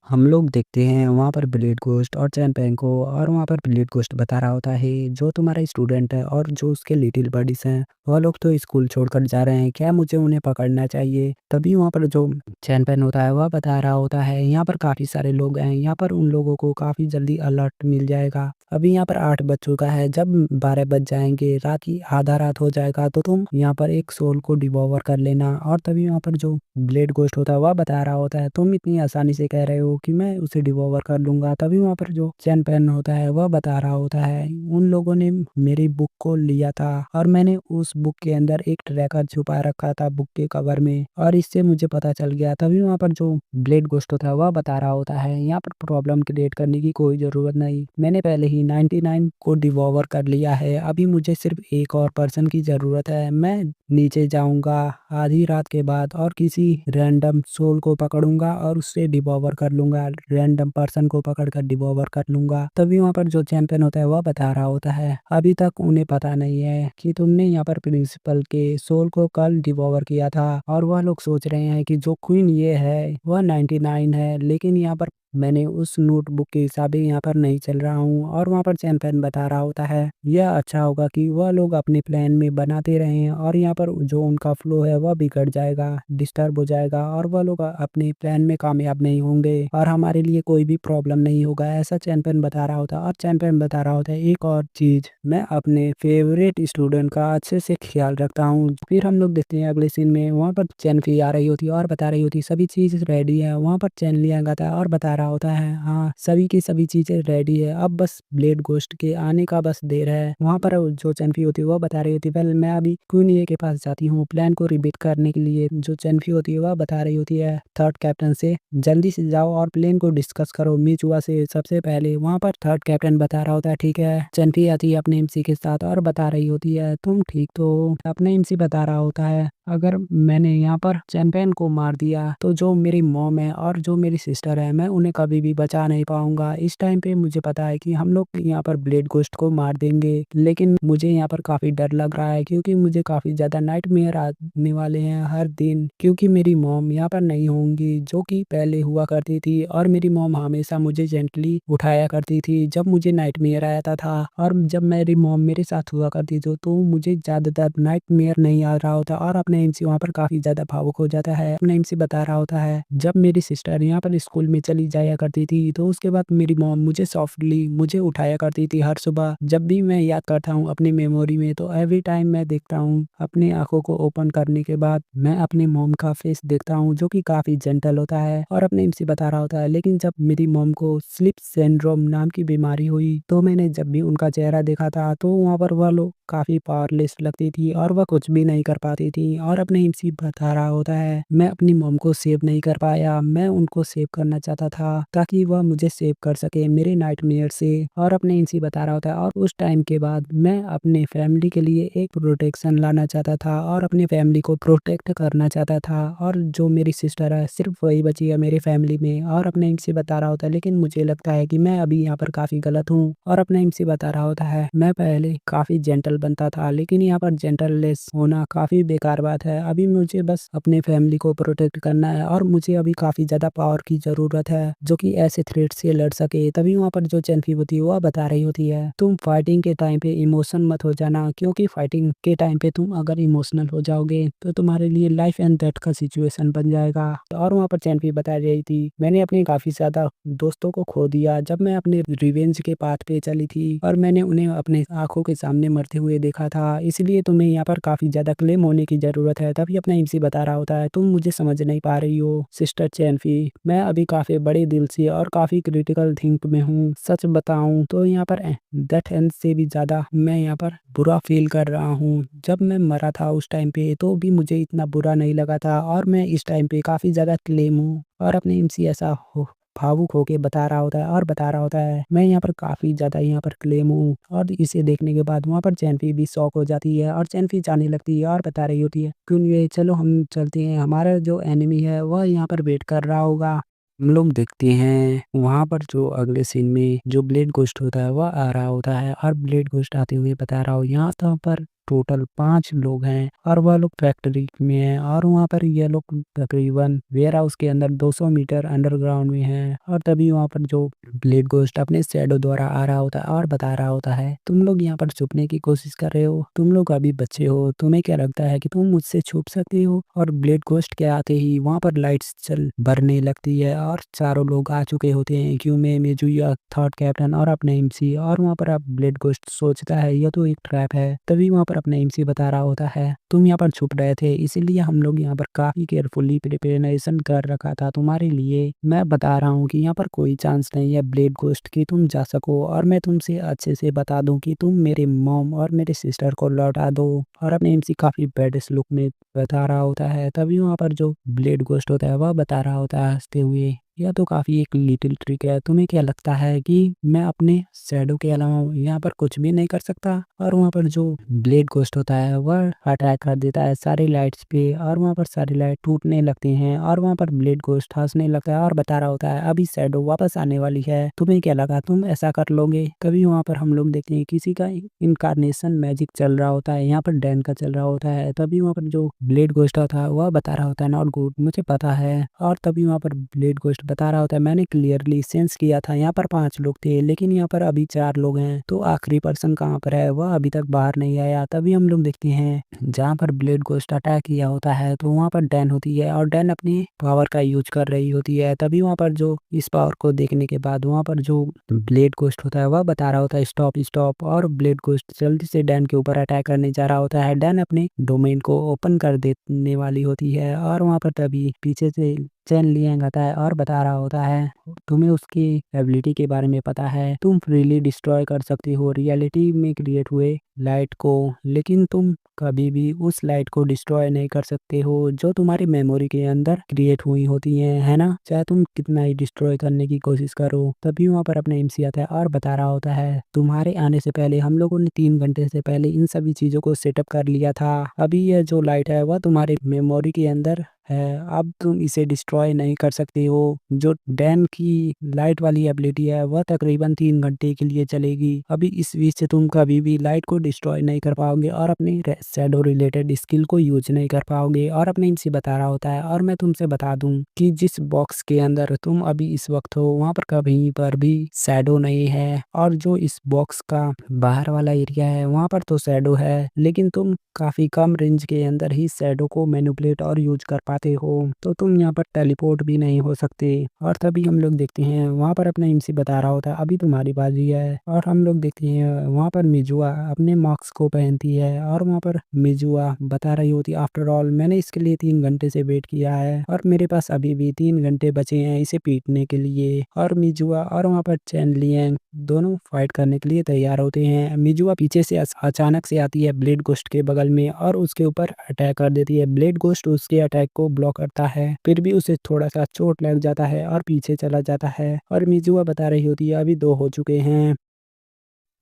हम लोग देखते हैं वहाँ पर ब्लेड गोस्ट और चैन पेंग को, और वहाँ पर ब्लेड गोस्ट बता रहा होता है जो तुम्हारा स्टूडेंट है और जो उसके लिटिल बडीज हैं वह लोग तो स्कूल छोड़कर जा रहे हैं, क्या मुझे उन्हें पकड़ना चाहिए। तभी वहाँ पर जो चैन पेन होता है वह बता रहा होता है यहाँ पर काफी सारे लोग हैं, यहाँ पर उन लोगों को काफी जल्दी अलर्ट मिल जाएगा। अभी यहाँ पर 8 बज चुका है, जब 12 बज जाएंगे रात की आधा रात हो जाएगा तो तुम यहाँ पर एक सोल को डिवॉवर कर लेना। और तभी वहाँ पर जो ब्लेड गोस्ट होता है वह बता रहा होता है तुम इतनी आसानी से कह रहे हो कि मैं उसे डिवॉवर कर लूंगा। तभी वहाँ पर जो चैन पेन होता है वह बता रहा होता है उन लोगों ने मेरी बुक को लिया था और मैंने उस बुक के अंदर एक ट्रैकर छुपा रखा था बुक के कवर में, और इससे मुझे पता चल गया। तभी वहाँ पर जो ब्लेड गोस्ट होता है वह बता रहा होता है यहाँ पर प्रॉब्लम क्रिएट करने की कोई जरूरत नहीं, मैंने पहले ही 99 को डिवॉवर कर लिया है, अभी मुझे सिर्फ एक और पर्सन की जरूरत है। मैं नीचे जाऊंगा आधी रात के बाद और किसी रैंडम सोल को पकड़ूंगा और उससे डिवॉवर कर लूंगा, रैंडम पर्सन को पकड़कर डिवॉवर कर लूंगा। तभी वहाँ पर जो चैंपियन होता है वह बता रहा होता है अभी तक उन्हें पता नहीं है कि तुमने यहाँ पर प्रिंसिपल के सोल को कल डिवॉवर किया था, और वह लोग सोच रहे हैं कि जो क्वीन ये है वह 99 है, लेकिन यहाँ पर मैंने उस नोटबुक के हिसाब से यहाँ पर नहीं चल रहा हूँ। और वहाँ पर चैंपियन बता रहा होता है यह अच्छा होगा कि वह लोग अपने प्लान में बनाते रहें और यहाँ पर जो उनका फ्लो है वह बिगड़ जाएगा, डिस्टर्ब हो जाएगा और वह लोग अपने प्लान में कामयाब नहीं होंगे और हमारे लिए कोई भी प्रॉब्लम नहीं होगा, ऐसा चैंपियन बता रहा होता है। और चैंपियन बता रहा होता है एक और चीज, मैं अपने फेवरेट स्टूडेंट का अच्छे से ख्याल रखता हूँ। फिर हम लोग देखते हैं अगले सीन में वहाँ पर चैनफी आ रही होती है और बता रही होती है सभी चीज रेडी है। वहाँ पर चैन लिया आता है और बता रहा होता है हाँ सभी की सभी चीजें रेडी है, अब बस ब्लेड गोस्ट के आने का बस देर है। वहाँ पर जो चैनफी होती है वह बता रही होती है वेल मैं अभी क्वीन ये के पास जाती हूँ प्लान को रिपीट करने के लिए। जो चैनफी होती है वह बता रही होती है थर्ड कैप्टन से जल्दी से जाओ और प्लेन को डिस्कस करो मिचुआ से सबसे पहले। वहाँ पर थर्ड कैप्टन बता रहा होता है ठीक है। चैनफी आती है अपने एमसी के साथ और बता रही होती है तुम ठीक तो हो? अपने एमसी बता रहा होता है अगर मैंने यहाँ पर चैंपियन को मार दिया तो जो मेरी मॉम है और जो मेरी सिस्टर है मैं उन्हें कभी भी बचा नहीं पाऊंगा। इस टाइम पे मुझे पता है कि हम लोग यहाँ पर ब्लेड गोस्ट को मार देंगे, लेकिन मुझे यहाँ पर काफी डर लग रहा है क्योंकि मुझे काफी ज्यादा नाइटमेयर आने वाले हैं हर दिन, क्योंकि मेरी मॉम यहाँ पर नहीं होंगी जो कि पहले हुआ करती थी। और मेरी मॉम हमेशा मुझे जेंटली उठाया करती थी जब मुझे नाइटमेयर आता था। और जब मेरी मॉम मेरे साथ हुआ करती थी तो मुझे ज्यादातर नाइटमेयर नहीं आ रहा होता और अपने एमसी वहाँ पर काफी ज्यादा भावुक हो जाता है। अपने एमसी बता रहा होता है जब मेरी सिस्टर यहाँ पर स्कूल में चली जाया करती थी तो उसके बाद मेरी मॉम मुझे सॉफ्टली मुझे उठाया करती थी हर सुबह। जब भी मैं याद करता हूँ अपनी मेमोरी में तो एवरी टाइम मैं देखता हूँ अपनी आंखों को ओपन करने के बाद मैं अपनी मॉम का फेस देखता हूँ जो कि काफी जेंटल होता है और अपने एमसी बता रहा होता है। लेकिन जब मेरी मॉम को स्लिप सिंड्रोम नाम की बीमारी हुई तो मैंने जब भी उनका चेहरा देखा था तो वहाँ पर वह लोग काफी पावरलेस लगती थी और वह कुछ भी नहीं कर पाती थी। और अपने एमसी बता रहा होता है मैं अपनी मॉम को सेव नहीं कर पाया, मैं उनको सेव करना चाहता था ताकि वह मुझे सेव कर सके मेरे नाइटमेयर से। और अपने एमसी बता रहा होता है और उस टाइम के बाद मैं अपने फैमिली के लिए एक प्रोटेक्शन लाना चाहता था और अपनी फैमिली को प्रोटेक्ट करना चाहता था। और जो मेरी सिस्टर है सिर्फ वही बची है मेरी फैमिली में। और अपने एमसी बता रहा होता है लेकिन मुझे लगता है कि मैं अभी यहाँ पर काफी गलत हूँ। और अपने एमसी बता रहा होता है मैं पहले काफी जेंटल बनता था लेकिन यहाँ पर जेंटललेस होना काफी बेकार बात है। अभी मुझे बस अपने फैमिली को प्रोटेक्ट करना है और मुझे अभी काफी ज्यादा पावर की जरूरत है जो कि ऐसे थ्रेट से लड़ सके। तभी वहाँ पर जो चैनफी होती है वह बता रही होती है तुम फाइटिंग के टाइम पे इमोशन मत हो जाना, क्योंकि फाइटिंग के टाइम पे तुम अगर इमोशनल हो जाओगे तो तुम्हारे लिए लाइफ एंड डेथ का सिचुएशन बन जाएगा। और वहाँ पर चैनफी बता रही थी मैंने अपने काफी ज्यादा दोस्तों को खो दिया जब मैं अपने रिवेंज के पाथ पे चली थी और मैंने उन्हें अपने आंखों के सामने मरते हुए देखा था, इसलिए तुम्हें यहाँ पर काफी ज्यादा क्लेम होने की जरूरत है। तभी अपना एमसी बता रहा होता है तुम मुझे समझ नहीं पा रही हो सिस्टर चैनफी, मैं अभी काफी बड़े दिल से और काफी क्रिटिकल थिंक में हूँ। सच बताऊं तो यहाँ पर डेथ एंड से भी ज्यादा मैं यहाँ पर बुरा फील कर रहा हूँ। जब मैं मरा था उस टाइम पे तो भी मुझे इतना बुरा नहीं लगा था और मैं इस टाइम पे काफी ज्यादा क्लेम हूँ। और अपने एमसी ऐसा हो भावुक होके बता रहा होता है और बता रहा होता है मैं यहाँ पर काफी ज्यादा यहाँ पर क्लेम हूँ। और इसे देखने के बाद वहाँ पर चैनफी भी शॉक हो जाती है और चैनफी जाने लगती है और बता रही होती है क्यों ये चलो हम चलते हैं, हमारा जो एनिमी है वह यहाँ पर वेट कर रहा होगा। हम लोग देखते हैं वहां पर जो अगले सीन में जो ब्लेड गोस्ट होता है वह आ रहा होता है और ब्लेड गोस्ट आते हुए बता रहा हो यहाँ तो पर टोटल 5 लोग हैं और वह लोग फैक्ट्री में हैं और वहाँ पर ये लोग तकरीबन वेयर हाउस के अंदर 200 मीटर अंडरग्राउंड में हैं। और तभी वहाँ पर जो ब्लेड गोस्ट अपने शैडो द्वारा आ रहा होता है और बता रहा होता है तुम लोग यहाँ पर छुपने की कोशिश कर रहे हो, तुम लोग अभी बच्चे हो, तुम्हें क्या लगता है कि तुम मुझसे छुप सकते हो। और ब्लेड गोस्ट के आते ही वहाँ पर लाइट्स चल बरने लगती है और चारों लोग आ चुके होते हैं क्यों में मेजुया थर्ड कैप्टन और अपने एमसी। और वहाँ पर अब ब्लेड गोस्ट सोचता है यह तो एक ट्रैप है। तभी वहाँ पर अपने एमसी बता रहा होता है तुम यहाँ पर छुप रहे थे इसीलिए हम लोग यहाँ पर काफी केयरफुली प्रिपरेशन कर रखा था तुम्हारे लिए। मैं बता रहा हूँ कि यहाँ पर कोई चांस नहीं है ब्लेड गोस्ट की तुम जा सको और मैं तुमसे अच्छे से बता दूं कि तुम मेरे मॉम और मेरे सिस्टर को लौटा दो। और अपने एमसी काफी बैड लुक में बता रहा होता है। तभी वहाँ पर जो ब्लेड गोस्ट होता है वह बता रहा होता है हंसते हुए यह तो काफी एक लिटिल ट्रिक है, तुम्हें क्या लगता है कि मैं अपने शैडो के अलावा यहाँ पर कुछ भी नहीं कर सकता। और वहाँ पर जो ब्लेड गोस्ट होता है वह अटैक कर देता है सारी लाइट्स पे और वहाँ पर सारी लाइट टूटने लगती हैं और वहाँ पर ब्लेड गोस्ट हंसने लगता है और बता रहा होता है अभी शैडो वापस आने वाली है, तुम्हें क्या लगा तुम ऐसा कर लोगे। कभी वहाँ पर हम लोग देखते हैं किसी का इनकारनेशन मैजिक चल रहा होता है, यहाँ पर डैन का चल रहा होता है। तभी वहाँ पर जो ब्लेड गोस्ट होता है वह बता रहा होता है नॉट गुड मुझे पता है। और तभी वहाँ पर ब्लेड गोस्ट बता रहा होता है मैंने क्लियरली सेंस किया था यहाँ पर 5 लोग थे लेकिन यहाँ पर अभी 4 लोग हैं तो आखिरी पर्सन कहाँ पर है वह अभी तक बाहर नहीं आया। तभी हम लोग देखते हैं जहाँ पर ब्लेड गोस्ट अटैक किया होता है तो वहाँ पर डैन होती है और डैन अपनी पावर का यूज कर रही होती है। तभी वहाँ पर जो इस पावर को देखने के बाद वहाँ पर जो ब्लेड गोस्ट होता है वह बता रहा होता है स्टॉप स्टॉप और ब्लेड गोस्ट जल्दी से डैन के ऊपर अटैक करने जा रहा होता है। डैन अपने डोमेन को ओपन कर देने वाली होती है और वहाँ पर तभी पीछे से चैन लियांग आता है और बता रहा होता है तुम्हें उसकी एबिलिटी के बारे में पता है, तुम फ्रीली डिस्ट्रॉय कर सकती हो रियलिटी में क्रिएट हुए लाइट को, लेकिन तुम कभी भी उस लाइट को डिस्ट्रॉय नहीं कर सकते हो जो तुम्हारी मेमोरी के अंदर क्रिएट हुई होती है ना। चाहे तुम कितना ही डिस्ट्रॉय करने की कोशिश करो, तभी वहाँ पर अपना एमसी आता है और बता रहा होता है तुम्हारे आने से पहले हम लोगों ने 3 घंटे से पहले इन सभी चीजों को सेटअप कर लिया था। अभी यह जो लाइट है वह तुम्हारे मेमोरी के अंदर है, अब तुम इसे डिस्ट्रॉय नहीं कर सकते हो। जो डैन की लाइट वाली एबिलिटी है वह तकरीबन 3 घंटे के लिए चलेगी। अभी इस बीच से तुम कभी भी लाइट को डिस्ट्रॉय नहीं कर पाओगे और अपनी शैडो रिलेटेड स्किल को यूज नहीं कर पाओगे। और अपने इनसे बता रहा होता है और मैं तुमसे बता दूं कि जिस बॉक्स के अंदर तुम अभी इस वक्त हो वहां पर कहीं पर भी शैडो नहीं है, और जो इस बॉक्स का बाहर वाला एरिया है वहां पर तो शैडो है, लेकिन तुम काफी कम रेंज के अंदर ही शैडो को मैनिपुलेट और यूज कर पाते हो, तो तुम यहाँ पर टेलीपोर्ट भी नहीं हो सकते। और तभी हम लोग देखते हैं वहाँ पर अपना एमसी बता रहा होता है अभी तुम्हारी बाजी है, और हम लोग देखते हैं वहाँ पर मिजुआ अपने मार्क्स को पहनती है और वहाँ पर मिजुआ बता रही होती है आफ्टर ऑल मैंने इसके लिए 3 घंटे से वेट किया है और मेरे पास अभी भी 3 घंटे बचे हैं इसे पीटने के लिए। और मिजुआ और वहाँ पर चैन लियांग दोनों फाइट करने के लिए तैयार होते हैं। मिजुआ पीछे से अचानक से आती है ब्लेड गोस्ट के बगल में और उसके ऊपर अटैक कर देती है। ब्लेड गोस्ट उसके अटैक को ब्लॉक करता है, फिर भी उसे थोड़ा सा चोट लग जाता है और पीछे चला जाता है। और मिजुआ बता रही होती है अभी 2 हो चुके हैं।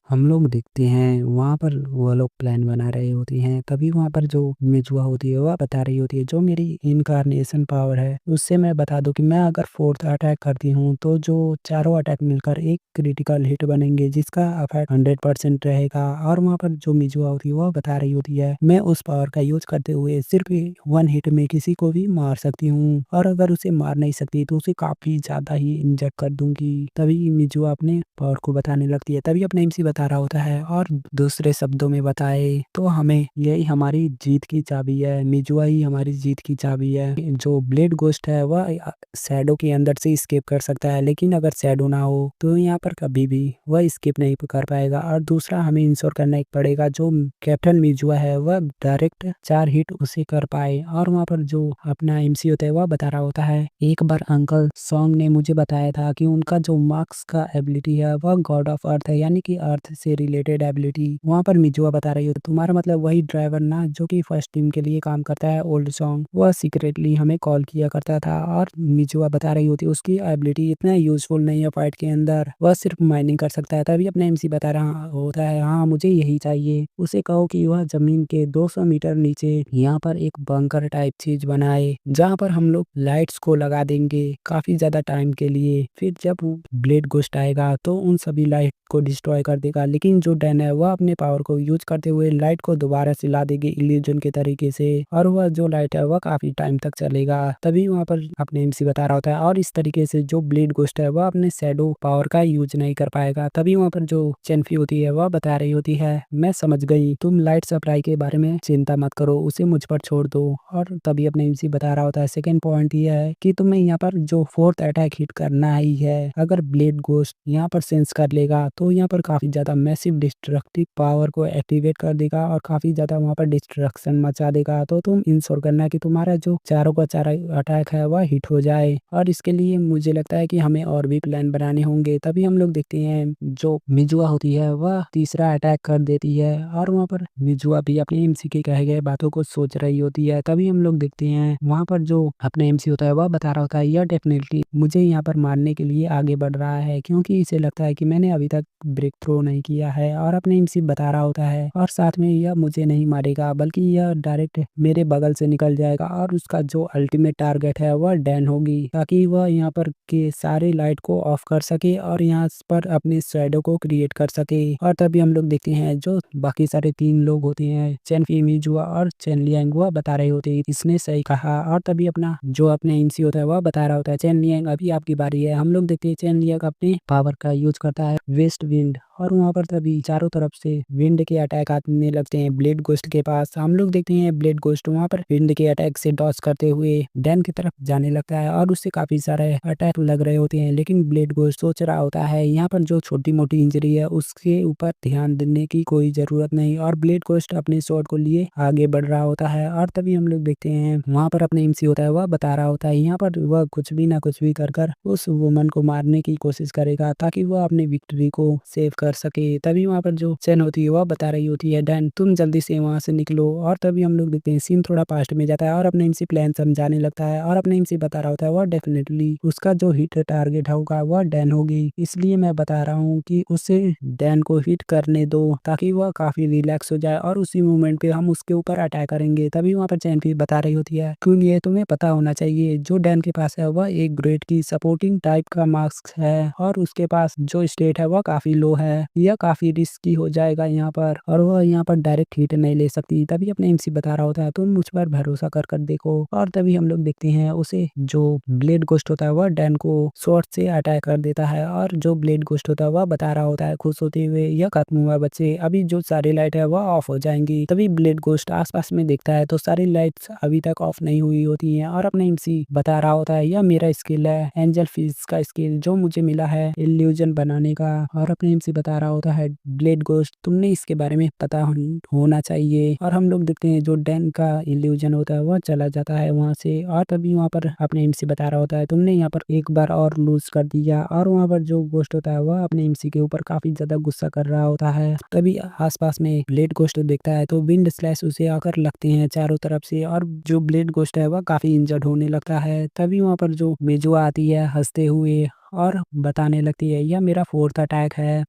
हम लोग देखते हैं वहाँ पर वो लोग प्लान बना रहे होते हैं, तभी वहाँ पर जो मिजुआ होती है वह बता रही होती है जो मेरी इनकारनेशन पावर है उससे मैं बता दूं कि मैं अगर 4th अटैक करती हूँ तो जो चारों अटैक मिलकर एक क्रिटिकल हिट बनेंगे जिसका अफेक्ट 100% रहेगा। और वहाँ पर जो मिजुआ होती है वह बता रही होती है मैं उस पावर का यूज करते हुए सिर्फ 1 हिट में किसी को भी मार सकती हूँ, और अगर उसे मार नहीं सकती तो उसे काफी ज्यादा ही इंजर्ड कर दूंगी। तभी मिजुआ अपने पावर को बताने लगती है, तभी अपने एमसी बता रहा होता है और दूसरे शब्दों में बताए तो हमें यही हमारी जीत की चाबी है, मिजुआ ही हमारी जीत की चाबी है। जो ब्लेड गोस्ट है वह शैडो के अंदर से स्केप कर सकता है, लेकिन अगर शैडो ना हो तो यहाँ पर कभी भी वह स्केप नहीं कर पाएगा। और दूसरा हमें इंश्योर करना पड़ेगा जो कैप्टन मिजुआ है वह डायरेक्ट 4 हिट उसे कर पाए। और वहाँ पर जो अपना एमसी होता है वह बता रहा होता है एक बार अंकल सॉन्ग ने मुझे बताया था कि उनका जो मार्क्स का एबिलिटी है वह गॉड ऑफ अर्थ है, यानी कि अर्थ से रिलेटेड एबिलिटी। वहाँ पर मिजुआ बता रही हो तुम्हारा मतलब वही ड्राइवर ना जो कि फर्स्ट टीम के लिए काम करता है ओल्ड सॉन्ग, वह सीक्रेटली हमें कॉल किया करता था। और मिजुआ बता रही होती उसकी एबिलिटी इतना यूजफुल नहीं है फाइट के अंदर, वह सिर्फ माइनिंग कर सकता है। तभी अपने एमसी बता रहा होता है हाँ मुझे यही चाहिए, उसे कहो कि वह जमीन के 200 मीटर नीचे यहाँ पर एक बंकर टाइप चीज बनाए जहाँ पर हम लोग लाइट्स को लगा देंगे काफी ज्यादा टाइम के लिए। फिर जब ब्लेड गोस्ट आएगा तो उन सभी लाइट को डिस्ट्रॉय कर देगा, लेकिन जो डैन है वह अपने पावर को यूज करते हुए लाइट को दोबारा से ला देगी इल्यूजन के तरीके से, और वह जो लाइट है वह काफी टाइम तक चलेगा। तभी वहां पर अपने एमसी बता रहा होता है और इस तरीके से जो ब्लेड गोस्ट है वह अपने शैडो पावर का यूज नहीं कर पाएगा। तभी वहां पर जो चेनफी होती है वह बता रही होती है मैं समझ गई, तुम लाइट सप्लाई के बारे में चिंता मत करो, उसे मुझ पर छोड़ दो। और तभी अपने एमसी बता रहा होता है सेकेंड पॉइंट ये है कि तुम्हें यहाँ पर जो 4th अटैक हिट करना ही है। अगर ब्लेड गोस्ट यहाँ पर सेंस कर लेगा तो यहाँ पर काफी ज्यादा मैसिव डिस्ट्रक्टिव पावर को एक्टिवेट कर देगा और काफी ज्यादा वहाँ पर डिस्ट्रक्शन मचा देगा। तो तुम इंश्योर करना कि तुम्हारा जो चारों का चारा अटैक है वह हिट हो जाए, और इसके लिए मुझे लगता है कि हमें और भी प्लान बनाने होंगे। तभी हम लोग देखते हैं जो मिजुआ होती है वह तीसरा अटैक कर देती है और वहाँ पर मिजुआ भी अपने एमसी के कहे गए बातों को सोच रही होती है। तभी हम लोग देखते हैं वहाँ पर जो अपने एमसी होता है वह बता रहा होता है यह डेफिनेटली मुझे यहाँ पर मारने के लिए आगे बढ़ रहा है क्योंकि इसे लगता है कि मैंने अभी तक ब्रेक थ्रो नहीं किया है। और अपने एमसी बता रहा होता है और साथ में यह मुझे नहीं मारेगा बल्कि यह डायरेक्ट मेरे बगल से निकल जाएगा और उसका जो अल्टीमेट टारगेट है वह डैन होगी, ताकि वह यहाँ पर के सारे लाइट को ऑफ कर सके और यहाँ पर अपने शैडो को क्रिएट कर सके। और तभी हम लोग देखते हैं जो बाकी सारे 3 लोग होते हैं चैन फी मिजुआ और चैन लियांग वह बता रहे होते हैं इसने सही कहा। और तभी अपना जो अपने एमसी होता है वह बता रहा होता है चैन लियांग अभी आपकी बारी है। हम लोग देखते हैं चैन लियांग अपने पावर का यूज करता है वेस्ट विंड, और वहाँ पर तभी चारों तरफ से विंड के अटैक आने लगते हैं ब्लेड गोस्ट के पास। हम लोग देखते हैं ब्लेड गोस्ट वहाँ पर विंड के अटैक से डॉज करते हुए डैन की तरफ जाने लगता है और उससे काफी सारे अटैक लग रहे होते हैं, लेकिन ब्लेड गोस्ट सोच रहा होता है यहाँ पर जो छोटी मोटी इंजरी है उसके ऊपर ध्यान देने की कोई जरूरत नहीं, और ब्लेड गोस्ट अपने शॉट को लिए आगे बढ़ रहा होता है। और तभी हम लोग देखते हैं वहाँ पर अपने एमसी होता है वह बता रहा होता है यहाँ पर वह कुछ भी ना कुछ भी कर उस वुमन को मारने की कोशिश करेगा ताकि वह अपनी विक्ट्री को सेव कर सके। तभी वहाँ पर जो चैन होती है वह बता रही होती है डैन तुम जल्दी से वहाँ से निकलो। और तभी हम लोग देखते हैं सीन थोड़ा पास्ट में जाता है और अपने एमसी प्लान समझाने लगता है और अपने एमसी बता रहा होता है वह डेफिनेटली उसका जो हिट टारगेट होगा वह डैन होगी, इसलिए मैं बता रहा हूँ कि उसे डैन को हिट करने दो ताकि वह काफी रिलैक्स हो जाए और उसी मोमेंट पे हम उसके ऊपर अटैक करेंगे। तभी वहाँ पर चैन फिर बता रही होती है क्यों ये तुम्हें पता होना चाहिए जो डैन के पास है वह एक ग्रेड की सपोर्टिंग टाइप का मास्क है और उसके पास जो स्टेट है वह काफी लो है, यह काफी रिस्की हो जाएगा यहाँ पर और वह यहाँ पर डायरेक्ट हिट नहीं ले सकती। तभी अपने एमसी बता रहा होता है तुम मुझ पर भरोसा कर कर देखो। और तभी हम लोग देखते हैं उसे जो ब्लेड गोस्ट होता है वह डैन को शॉर्ट से अटैक कर देता है और जो ब्लेड गोस्ट होता है वह बता रहा होता है खुश होते हुए यह खत्म हुआ बच्चे, अभी जो सारी लाइट है वह ऑफ हो जाएंगी। तभी ब्लेड गोस्ट आसपास में देखता है तो सारी लाइट्स अभी तक ऑफ नहीं हुई होती हैं और अपने एमसी बता रहा होता है यह मेरा स्किल है, एंजल फिश का स्किल जो मुझे मिला है इल्यूजन बनाने का। और अपने एमसी बता रहा होता है ब्लेड गोस्ट तुमने इसके बारे में पता होना चाहिए। और हम लोग देखते हैं जो डैन का इल्यूजन होता है वह चला जाता है वहां से और तभी वहां पर अपने एमसी बता रहा होता है तुमने यहाँ पर एक बार और लूज कर दिया। और वहां पर जो गोस्ट होता है वह अपने एमसी के ऊपर काफी ज्यादा गुस्सा कर रहा होता है। तभी आसपास में ब्लेड गोस्ट देखता है तो विंड स्लैश उसे आकर लगते हैं चारों तरफ से और जो ब्लेड गोस्ट है वह काफी इंजर्ड होने लगता है। तभी वहां पर जो मेजो आती है हंसते हुए और बताने लगती है यह मेरा फोर्थ अटैक है।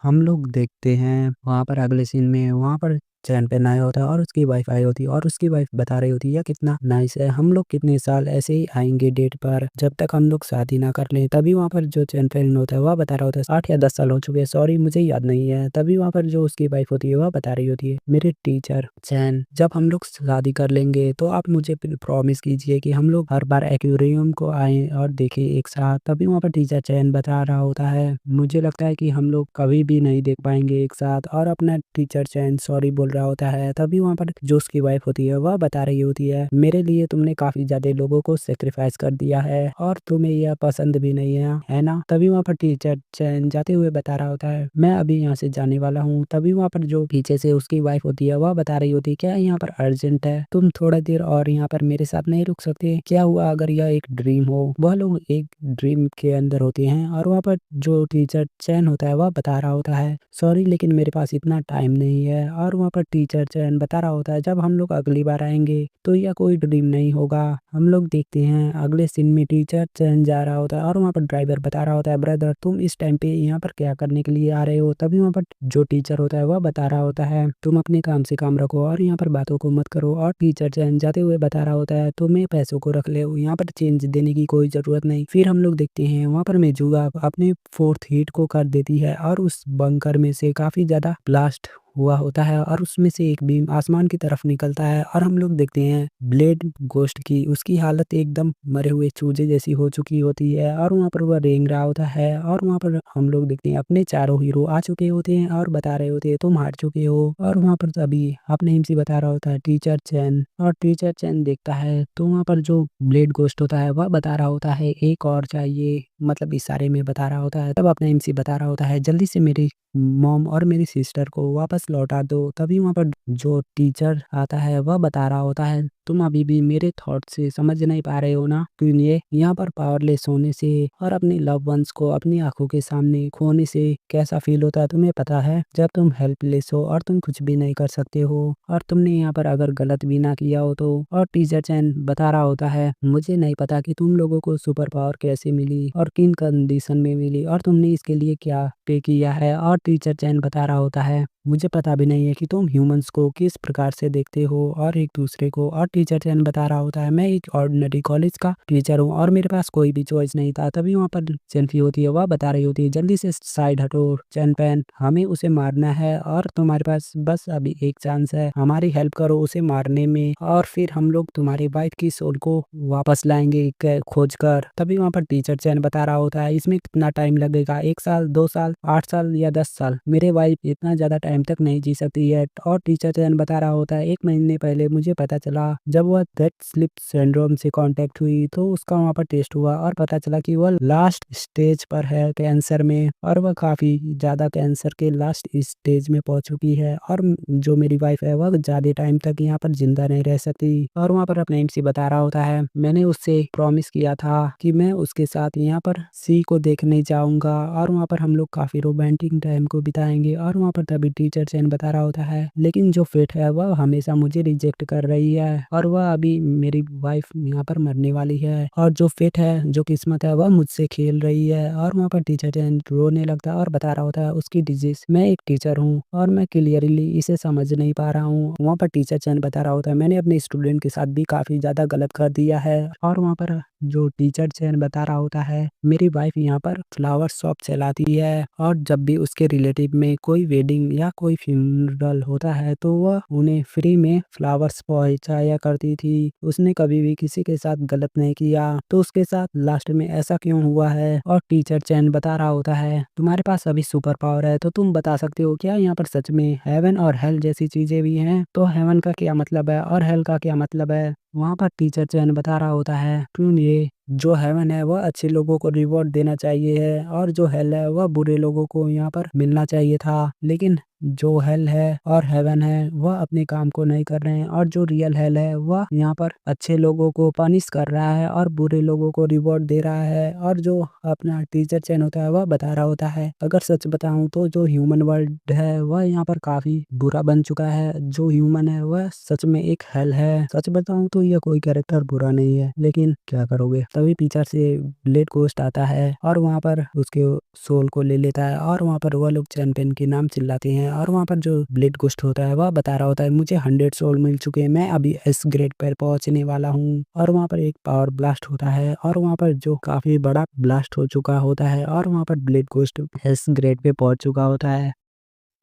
हम लोग देखते हैं वहाँ पर अगले सीन में वहाँ पर चैन पे आया होता है और उसकी वाइफ आई होती है और उसकी वाइफ बता रही होती है कितना नाइस है, हम लोग कितने साल ऐसे ही आएंगे डेट पर जब तक हम लोग शादी ना कर लें। तभी वहाँ पर जो चैन पेन होता है वह बता रहा होता है 8 या 10 साल हो चुके हैं, सॉरी मुझे याद नहीं है। तभी वहाँ पर जो उसकी वाइफ होती है वह बता रही होती है मेरे टीचर चैन जब हम लोग शादी कर लेंगे तो आप मुझे प्रॉमिस कीजिए कि हम लोग हर बार एक्वेरियम को आए और देखें एक साथ। तभी वहाँ पर टीचर चैन बता रहा होता है मुझे लगता है कि हम लोग कभी भी नहीं देख पाएंगे एक साथ। और अपना टीचर चैन सॉरी बोल रहा होता है। तभी वहाँ पर जो उसकी वाइफ होती है वह बता रही होती है मेरे लिए तुमने काफी ज्यादा लोगों को सेक्रीफाइस कर दिया है और तुम्हें यह पसंद भी नहीं है ना। तभी वहाँ पर टीचर चैन जाते हुए बता रहा होता है मैं अभी यहाँ से जाने वाला हूँ। तभी वहाँ पर जो पीछे से उसकी वाइफ होती है वह बता रही होती है क्या यहाँ पर अर्जेंट है, तुम थोड़ा देर और यहाँ पर मेरे साथ नहीं रुक सकते, क्या हुआ अगर यह एक ड्रीम हो। वह लोग एक ड्रीम के अंदर होते हैं और वहाँ पर जो टीचर चैन होता है वह बता रहा होता है सॉरी लेकिन मेरे पास इतना टाइम नहीं है। और वहाँ पर टीचर चैन बता रहा होता है जब हम लोग अगली बार आएंगे तो यह कोई ड्रीम नहीं होगा। हम लोग देखते हैं अगले सीन में टीचर चैन जा रहा होता है और वहाँ पर ड्राइवर बता रहा होता है ब्रदर तुम इस टाइम पे यहाँ पर क्या करने के लिए आ रहे हो। तभी वहाँ पर जो टीचर होता है वह बता रहा होता है तुम अपने काम से काम रखो और यहाँ पर बातों को मत करो। और टीचर चैन जाते हुए बता रहा होता है तुम्हें पैसों को रख ले, यहाँ पर चेंज देने की कोई जरूरत नहीं। फिर हम लोग देखते हैं वहाँ पर मेजुगा अपने फोर्थ हीट को कर देती है और उस बंकर में से काफी ज्यादा ब्लास्ट हुआ होता है और उसमें से एक बीम आसमान की तरफ निकलता है। और हम लोग देखते हैं ब्लेड गोस्ट की उसकी हालत एकदम मरे हुए चूजे जैसी हो चुकी होती है और वहाँ पर वह रेंग रहा होता है। और वहाँ पर हम लोग देखते हैं अपने चारों हीरो आ चुके होते हैं और बता रहे होते हैं तुम हार चुके हो। और वहाँ पर तभी अपने हिमसी बता रहा होता है टीचर चैन और टीचर चैन देखता है तो वहाँ पर जो ब्लेड गोस्ट होता है वह बता रहा होता है एक और चाहिए, मतलब इशारे में बता रहा होता है। तब अपना एमसी बता रहा होता है जल्दी से मेरी मॉम और मेरी सिस्टर को वापस लौटा दो। तभी वहाँ पर जो टीचर आता है वह बता रहा होता है तुम अभी भी मेरे थॉट से समझ नहीं पा रहे हो ना, क्यों ये यहाँ पर पावरलेस होने से और अपने लव वंस को अपनी आंखों के सामने खोने से कैसा फील होता है तुम्हें पता है, जब तुम हेल्पलेस हो और तुम कुछ भी नहीं कर सकते हो और तुमने यहाँ पर अगर गलत भी ना किया हो तो। और टीचर चैन बता रहा होता है मुझे नहीं पता कि तुम लोगों को सुपर पावर कैसे मिली और किन कंडीशन में मिली और तुमने इसके लिए क्या पे किया है। और टीचर चैन बता रहा होता है मुझे पता भी नहीं है कि तुम ह्यूमंस को किस प्रकार से देखते हो और एक दूसरे को। और टीचर चैन बता रहा होता है मैं एक ऑर्डिनरी कॉलेज का टीचर हूँ और मेरे पास कोई भी चॉइस नहीं था। तभी वहाँ पर चैनफी होती है वह बता रही होती है जल्दी से साइड हटो चैन पैन, हमें उसे मारना है और तुम्हारे पास बस अभी एक चांस है, हमारी हेल्प करो उसे मारने में और फिर हम लोग तुम्हारी वाइफ की सोल को वापस लाएंगे खोज कर। तभी वहाँ पर टीचर चैन बता रहा होता है इसमें कितना टाइम लगेगा, 1 साल 2 साल 8 साल या 10 साल, मेरे वाइफ इतना ज्यादा टाइम टाइम तक नहीं जी सकती है। और टीचर चैन बता रहा होता है 1 महीने पहले मुझे पता चला जब वह डेथ स्लिप सिंड्रोम से कांटेक्ट हुई तो उसका वहाँ पर टेस्ट हुआ और पता चला कि वह लास्ट स्टेज पर है कैंसर में, और वह काफ़ी ज़्यादा कैंसर के लास्ट स्टेज में पहुँच चुकी है। और जो मेरी वाइफ है वह ज़्यादा टाइम तक यहाँ पर जिंदा नहीं रह सकती। और वहाँ पर अपना एमसी बता रहा होता है मैंने उससे प्रॉमिस किया था कि मैं उसके साथ यहाँ पर सी को देखने जाऊंगा और वहाँ पर हम लोग काफ़ी रोमांटिक टाइम को बिताएंगे। और वहाँ पर तभी टीचर चैन बता रहा होता है लेकिन जो फेट है वह हमेशा मुझे रिजेक्ट कर रही है और वह अभी मेरी वाइफ यहाँ पर मरने वाली है, और जो फेट है जो किस्मत है वह मुझसे खेल रही है। और वहाँ पर टीचर चैन रोने लगता है और बता रहा होता है उसकी डिजीज मैं एक टीचर हूँ और मैं क्लियरली इसे समझ नहीं पा रहा हूँ। वहाँ पर टीचर चैन बता रहा होता है मैंने अपने स्टूडेंट के साथ भी काफ़ी ज़्यादा गलत कर दिया है। और वहाँ पर जो टीचर चैन बता रहा होता है मेरी वाइफ यहाँ पर फ्लावर शॉप चलाती है और जब भी उसके रिलेटिव में कोई वेडिंग या कोई फ्यूनरल होता है तो वह उन्हें फ्री में फ्लावर्स पहुंचाया करती थी। उसने कभी भी किसी के साथ गलत नहीं किया, तो उसके साथ लास्ट में ऐसा क्यों हुआ है। और टीचर चैन बता रहा होता है तुम्हारे पास अभी सुपर पावर है तो तुम बता सकते हो क्या यहाँ पर सच में हेवन और हेल जैसी चीजें भी हैं, तो हेवन का क्या मतलब है और हेल का क्या मतलब है। वहाँ पर टीचर चैन बता रहा होता है क्यों ये जो हेवन है वह अच्छे लोगों को रिवॉर्ड देना चाहिए है और जो हेल है वह बुरे लोगों को यहाँ पर मिलना चाहिए था, लेकिन जो हेल है और हेवन है वह अपने काम को नहीं कर रहे हैं और जो रियल हेल है वह यहाँ पर अच्छे लोगों को पनिश कर रहा है और बुरे लोगों को रिवॉर्ड दे रहा है। और जो अपना टीचर चैन होता है वह बता रहा होता है अगर सच बताऊं तो जो ह्यूमन वर्ल्ड है वह यहाँ पर काफी बुरा बन चुका है। जो ह्यूमन है वह सच में एक हेल है। सच बताऊं तो यह कोई कैरेक्टर बुरा नहीं है, लेकिन क्या करोगे। तभी पीछे से ब्लेड गोस्ट आता है और वहाँ पर उसके सोल को ले लेता है और वहाँ पर वह लोग चैंपियन के नाम चिल्लाते हैं। और वहाँ पर जो ब्लेड गोस्ट होता है वह बता रहा होता है मुझे 100 सोल मिल चुके हैं, मैं अभी एस ग्रेड पर पहुंचने वाला हूँ। और वहाँ पर एक पावर ब्लास्ट होता है और वहाँ पर जो काफी बड़ा ब्लास्ट हो चुका होता है और वहाँ पर blade ghost S grade pay पहुंच चुका होता है।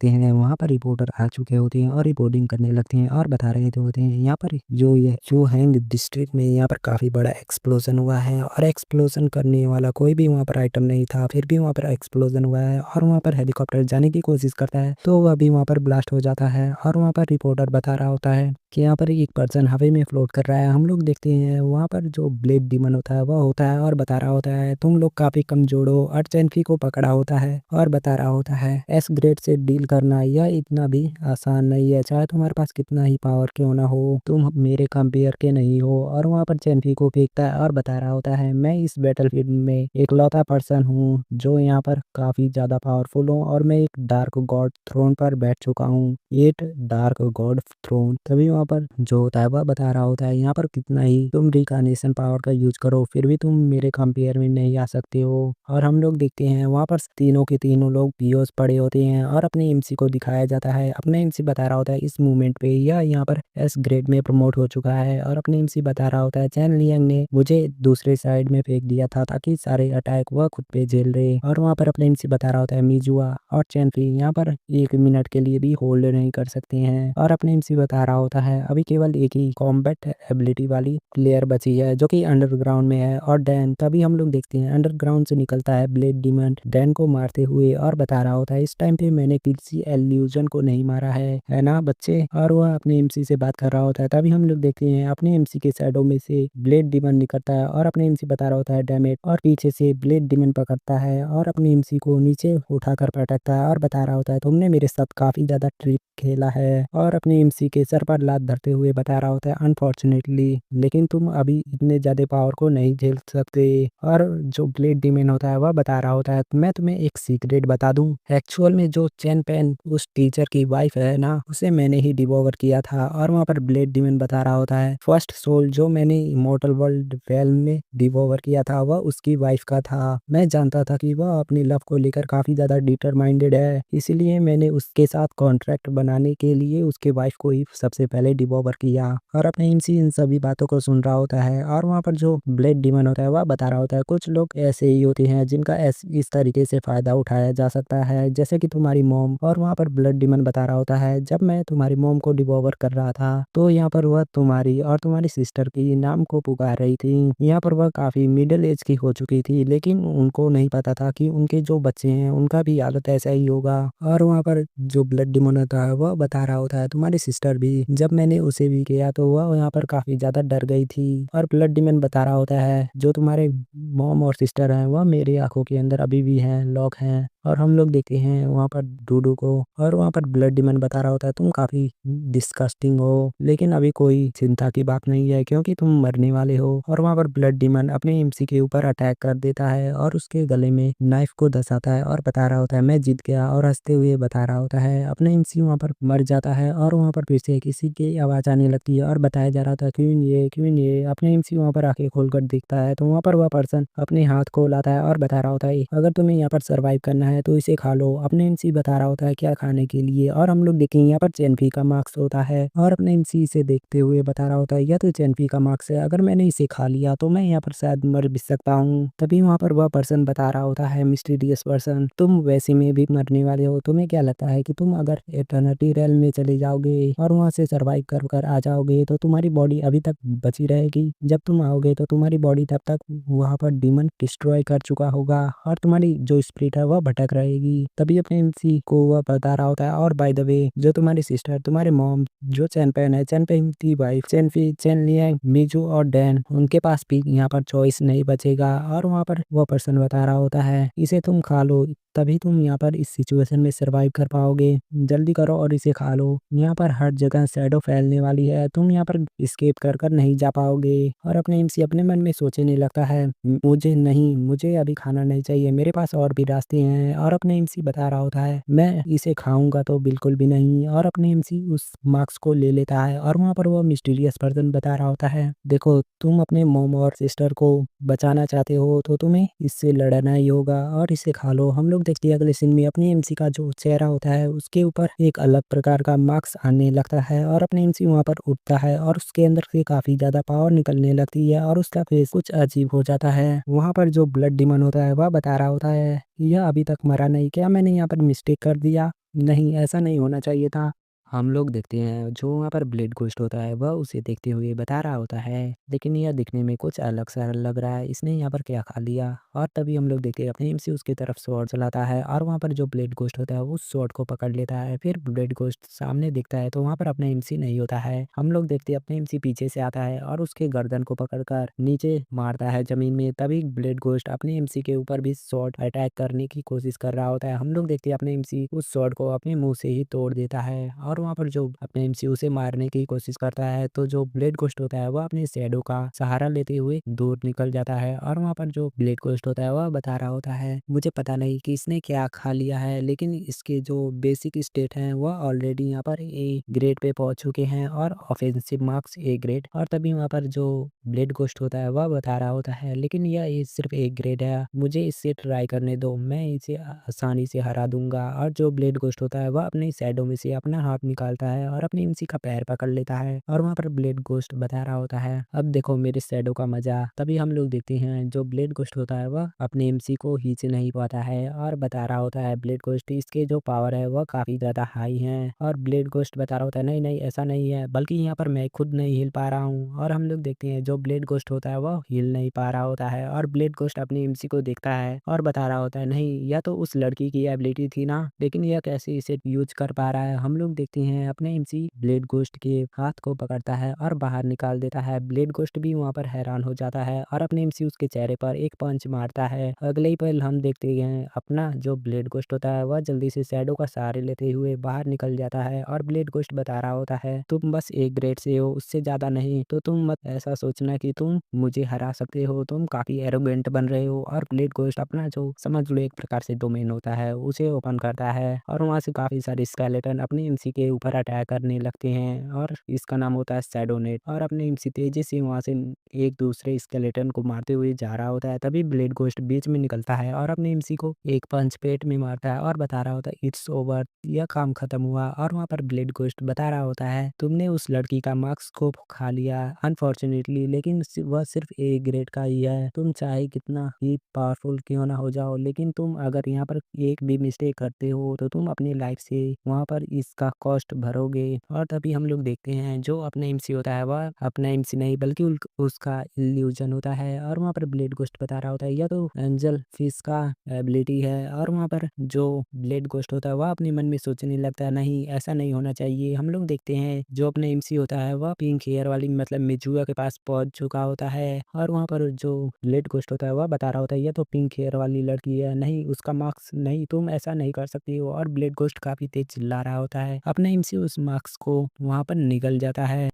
हैं वहाँ पर रिपोर्टर आ चुके होते हैं और रिपोर्टिंग करने लगते हैं और बता रहे होते हैं यहाँ पर जो हैंग डिस्ट्रिक्ट में यहाँ पर काफ़ी बड़ा एक्सप्लोजन हुआ है और एक्सप्लोजन करने वाला कोई भी वहाँ पर आइटम नहीं था, फिर भी वहाँ पर एक्सप्लोजन हुआ है और वहाँ पर हेलीकॉप्टर जाने की कोशिश करता है तो वह भी वहाँ पर ब्लास्ट हो जाता है। और वहाँ पर रिपोर्टर बता रहा होता है कि यहाँ पर एक पर्सन हवा में फ्लोट कर रहा है। हम लोग देखते हैं वहाँ पर जो ब्लेड डीमन होता है वह होता है और बता रहा होता है तुम लोग काफ़ी कमजोर हो। और चैनफी को पकड़ा होता है और बता रहा होता है एस ग्रेड से डील करना यह इतना भी आसान नहीं है, चाहे तुम्हारे पास कितना ही पावर क्यों ना हो तुम मेरे कंपेयर के नहीं हो। और वहाँ पर चैंपी को फेंकता है और बता रहा होता है मैं इस बैटलफील्ड में एकलौता पर्सन हूँ जो यहाँ पर काफी ज्यादा पावरफुल हूँ और मैं एक डार्क गॉड थ्रोन पर बैठ चुका हूँ, 8 डार्क गॉड थ्रोन। तभी वहाँ पर जो होता है वह बता रहा होता है यहाँ पर कितना ही तुम रिकार्नेशन पावर का यूज करो फिर भी तुम मेरे कंपेयर में नहीं आ सकते हो। और हम लोग देखते हैं वहाँ पर तीनों के तीनों लोग पीओस पड़े होते हैं और अपने एमसी को दिखाया जाता है। अपने एमसी बता रहा होता है इस मूवमेंट पे यह यहाँ पर एस ग्रेड में प्रमोट हो चुका है और अपने एमसी बता रहा होता है चैन लियांग ने मुझे दूसरे साइड में फेंक दिया था ताकि सारे अटैक वह खुद पे झेल रहे। और वहाँ पर अपने एमसी बता रहा होता है मिजुआ और चैनफी यहाँ पर 1 मिनट के लिए भी होल्ड नहीं कर सकते हैं। और अपने एमसी बता रहा होता है अभी केवल एक ही कॉम्बैट एबिलिटी वाली प्लेयर बची है जो कि अंडरग्राउंड में है और डैन। तभी हम लोग देखते हैं अंडरग्राउंड से निकलता है ब्लेड डीमन डैन को मारते हुए और बता रहा होता है इस टाइम पे मैंने किसी एल्यूजन को नहीं मारा है ना बच्चे। और वह अपने एमसी से बात कर रहा होता है। तभी हम लोग देखते हैं अपने एमसी के शैडो में से ब्लेड डीमन निकलता है और अपने एमसी बता रहा होता है डैमेज, और पीछे से ब्लेड डीमन पकड़ता है और अपने एमसी को नीचे उठाकर पटकता है और बता रहा होता है तुमने मेरे साथ काफी ज्यादा ट्रिक खेला है। और अपने एमसी के सर पर लात धरते हुए बता रहा होता है अनफॉर्चुनेटली लेकिन तुम अभी इतने ज्यादा पावर को नहीं झेल सकते। और जो ब्लेड डीमन होता है वह बता रहा होता है मैं तुम्हें एक सीक्रेट बता दूं, एक्चुअल में जो चैन पेन उस टीचर की वाइफ है ना उसे मैंने ही डिवोवर किया था। और वहाँ पर ब्लेड डीमन बता रहा होता है फर्स्ट सोल जो मैंने इमॉर्टल वर्ल्ड वेल्म में डिवोवर किया था वह उसकी वाइफ का था। मैं जानता था कि वह अपनी लव को लेकर काफी ज्यादा डिटरमाइंडेड है, इसीलिए मैंने उसके साथ कॉन्ट्रैक्ट बनाने के लिए उसके वाइफ को ही सबसे पहले पहले डिवोवर किया। और अपने एमसी इन सभी बातों को सुन रहा होता है और वहाँ पर जो ब्लेड डिमन होता है वह बता रहा होता है कुछ लोग ऐसे ही होते हैं जिनका इस तरीके से फायदा उठाया जा सकता है, जैसे कि तुम्हारी मॉम। और वहाँ पर ब्लड डिमन बता रहा होता है जब मैं तुम्हारी मॉम को डिवोवर कर रहा था तो यहाँ पर वह तुम्हारी और तुम्हारी सिस्टर की नाम को पुकार रही थी। यहाँ पर वह काफी मिडिल एज की हो चुकी थी, लेकिन उनको नहीं पता था कि उनके जो बच्चे हैं उनका भी हालत ऐसा ही होगा। और वहाँ पर जो ब्लड डिमन होता है वह बता रहा होता है तुम्हारी सिस्टर भी जब मैंने उसे भी किया तो वह यहाँ पर काफी ज्यादा डर गई थी। और ब्लड डिमन बता रहा होता है जो तुम्हारे मॉम और सिस्टर हैं वह मेरी आंखों के अंदर अभी भी हैं, लॉक हैं। और हम लोग देखते हैं वहाँ पर डूडू को। और वहाँ पर ब्लड डिमन बता रहा होता है तुम काफी डिस्कस्टिंग हो, लेकिन अभी कोई चिंता की बात नहीं है क्योंकि तुम मरने वाले हो। और वहाँ पर ब्लड डिमन अपने एमसी के ऊपर अटैक कर देता है और उसके गले में नाइफ को धंसाता है और बता रहा होता है मैं जीत गया। और हंसते हुए बता रहा होता है अपने एमसी वहाँ पर मर जाता है और वहाँ पर फिर से किसी की आवाज आने लगती है और बताया जा रहा था क्वीन ये अपने एमसी वहाँ पर आंखें खोलकर देखता है तो वहाँ पर वह पर्सन अपने हाथ खोल आता है और बता रहा होता है अगर तुम्हें यहाँ पर सर्वाइव करना है तो इसे खा लो। अपने एमसी बता रहा होता है क्या खाने के लिए। और हम लोग देखेंगे यहाँ पर चैनफी का मार्क्स होता है और अपने एमसी इसे देखते हुए बता रहा होता है यह तो चैनफी का मार्क्स है, अगर मैंने इसे खा लिया तो मैं यहाँ पर शायद मर भी सकता हूँ। तभी वहाँ पर वह पर्सन बता रहा होता है मिस्टीरियस पर्सन तुम वैसे में भी मरने वाले हो, तुम्हें क्या लगता है कि तुम अगर एटर्निटी रेल में चले जाओगे और वहाँ से सर्वाइव कर आ जाओगे तो तुम्हारी बॉडी अभी तक बची रहेगी, जब तुम आओगे तो तुम्हारी बॉडी तब तक वहाँ पर डीमन डिस्ट्रॉय कर चुका होगा और तुम्हारी जो स्पिरिट है वह भटक रहेगी। तभी अपने एमसी को वह बता रहा होता है और बाय द वे जो तुम्हारी सिस्टर तुम्हारे मॉम जो चैनपेन है चैनपेन की वाइफ चैनफी चैनलियांग मिजू और डैन उनके पास भी यहाँ पर चॉइस नहीं बचेगा। और वहाँ पर वह पर्सन बता रहा होता है इसे तुम खा लो तभी तुम यहाँ पर इस सिचुएशन में सरवाइव कर पाओगे, जल्दी करो और इसे खा लो। यहाँ पर हर जगह शैडो फैलने वाली है, तुम यहाँ पर स्केप कर नहीं जा पाओगे। और अपने एमसी अपने मन में सोचने लगता है मुझे अभी खाना नहीं चाहिए, मेरे पास और भी रास्ते हैं। और अपने एमसी बता रहा होता है मैं इसे खाऊंगा तो बिल्कुल भी नहीं। और अपने एमसी उस मार्क्स को ले लेता है और वहाँ पर वो मिस्टीरियस पर्सन बता रहा होता है देखो तुम अपने मोम और सिस्टर को बचाना चाहते हो तो तुम्हें इससे लड़ना ही होगा और इसे खा लो। हम लोग देखते हैं अगले सीन में अपने एमसी का जो चेहरा होता है उसके ऊपर एक अलग प्रकार का मार्क्स आने लगता है और अपने एमसी वहाँ पर उठता है और उसके अंदर से काफी ज्यादा पावर निकलने लगती है और उसका फेस कुछ अजीब हो जाता है। वहाँ पर जो ब्लड डिमन होता है वह बता रहा होता है यह अभी तक मरा नहीं, क्या मैंने यहाँ पर मिस्टेक कर दिया, नहीं ऐसा नहीं होना चाहिए था। हम लोग देखते हैं जो वहाँ पर ब्लेड घोस्ट होता है वह उसे देखते हुए बता रहा होता है लेकिन यह दिखने में कुछ अलग सा लग रहा है, इसने यहाँ पर क्या खा लिया। और तभी हम लोग देखते हैं अपने एमसी उसकी तरफ स्वॉर्ड चलाता है और वहाँ पर जो ब्लेड घोस्ट होता है उस स्वॉर्ड को पकड़ लेता है। फिर ब्लेड घोस्ट सामने दिखता है तो वहाँ पर अपने एमसी नहीं होता है। हम लोग देखते हैं अपने एमसी पीछे से आता है और उसके गर्दन को पकड़कर नीचे मारता है जमीन में। तभी ब्लेड घोस्ट अपने एमसी के ऊपर भी स्वॉर्ड अटैक करने की कोशिश कर रहा होता है। हम लोग देखते हैं अपने एमसी उस स्वॉर्ड को अपने मुंह से ही तोड़ देता है और वहाँ पर जो अपने एमसी उसे मारने की कोशिश करता है तो जो ब्लेड घोस्ट होता है वह अपने शैडो का सहारा लेते हुए दूर निकल जाता है। और वहाँ पर जो ब्लेड घोस्ट होता है वह बता रहा होता है मुझे पता नहीं कि इसने क्या खा लिया है, लेकिन इसके जो बेसिक स्टेट हैं वह ऑलरेडी यहाँ पर ए ग्रेड पे पहुंच चुके हैं और ऑफेंसिव मार्क्स ए ग्रेड। और तभी वहाँ पर जो ब्लेड घोस्ट होता है वह बता रहा होता है लेकिन यह सिर्फ एक ग्रेड है, मुझे इससे ट्राई करने दो, मैं इसे आसानी से हरा दूंगा। और जो ब्लेड घोस्ट होता है वह अपने शैडो में से अपना हाथ निकालता है और अपने एमसी का पैर पकड़ लेता है और वहाँ पर ब्लेड घोस्ट बता रहा होता है अब देखो मेरे शैडो का मजा। तभी हम लोग देखते हैं जो ब्लेड घोस्ट होता है वह अपने एमसी को खींच नहीं पाता है और बता रहा होता है ब्लेड घोस्ट इसके जो पावर है वह काफी ज्यादा हाई है। और ब्लेड घोस्ट बता रहा होता है नहीं नहीं ऐसा नहीं है, बल्कि यहाँ पर मैं खुद नहीं हिल पा रहा हूँ। और हम लोग देखते हैं जो ब्लेड घोस्ट होता है वह हिल नहीं पा रहा होता है और ब्लेड घोस्ट अपनी एमसी को देखता है और बता रहा होता है नहीं यह तो उस लड़की की एबिलिटी थी ना, लेकिन यह कैसे इसे यूज कर पा रहा है। हम लोग देखते हैं अपने एमसी ब्लेड घोस्ट के हाथ को पकड़ता है और बाहर निकाल देता है। ब्लेड घोस्ट भी वहाँ पर हैरान हो जाता है और अपने एमसी उसके चेहरे पर एक पंच मारता है। अगले ही पल हम देखते हैं अपना जो ब्लेड घोस्ट होता है वह जल्दी से शैडो का सहारे लेते हुए बाहर निकल जाता है और ब्लेड घोस्ट बता रहा होता है तुम बस एक ग्रेड से हो, उससे ज्यादा नहीं, तो तुम मत ऐसा सोचना कि तुम मुझे हरा सकते हो, तुम काफी एरोगेंट बन रहे हो। और ब्लेड घोस्ट अपना जो समझ लो एक प्रकार से डोमेन होता है उसे ओपन करता है और वहाँ से काफी सारे स्केलेटन अपने एमसी के के ऊपर अटैक करने लगते हैं और इसका नाम होता है शैडो नेट। और अपने एमसी तेजी से वहाँ से एक दूसरे स्केलेटन को मारते हुए जा रहा होता है, तभी ब्लेड घोस्ट बीच में निकलता है और अपने एमसी को एक पंच पेट में मारता है और बता रहा होता है इट्स ओवर, यह काम खत्म हुआ। और वहाँ पर ब्लेड घोस्ट बता रहा होता है तुमने उस लड़की का मार्क्स को खा लिया अनफॉर्चुनेटली, लेकिन वह सिर्फ ए ग्रेड का ही है। तुम चाहे कितना ही पावरफुल क्यों ना हो जाओ, लेकिन तुम अगर यहाँ पर एक भी मिस्टेक करते हो तो तुम अपनी लाइफ से वहाँ पर इसका कॉस्ट भरोगे। और तभी हम लोग देखते हैं जो अपना एमसी होता है वह अपना एमसी नहीं बल्कि उसका इल्यूजन होता है। और वहाँ पर ब्लेड घोस्ट बता रहा होता है यह तो एंजल फिश का एबिलिटी है। और वहाँ पर जो ब्लेड घोस्ट होता है वह अपने मन में सोचने लगता है नहीं ऐसा नहीं होना चाहिए। हम लोग देखते हैं जो अपने एमसी होता है वह पिंक हेयर वाली मतलब मिजुआ के पास पहुंच चुका होता है। और वहाँ पर जो ब्लेड घोस्ट होता है वह बता रहा होता है यह तो पिंक हेयर वाली लड़की है, नहीं उसका मार्क्स नहीं, तुम ऐसा नहीं कर सकती हो। और ब्लेड घोस्ट काफी तेज चिल्ला रहा होता है, अपने एमसी उस मार्क्स को वहाँ पर निकल जाता है।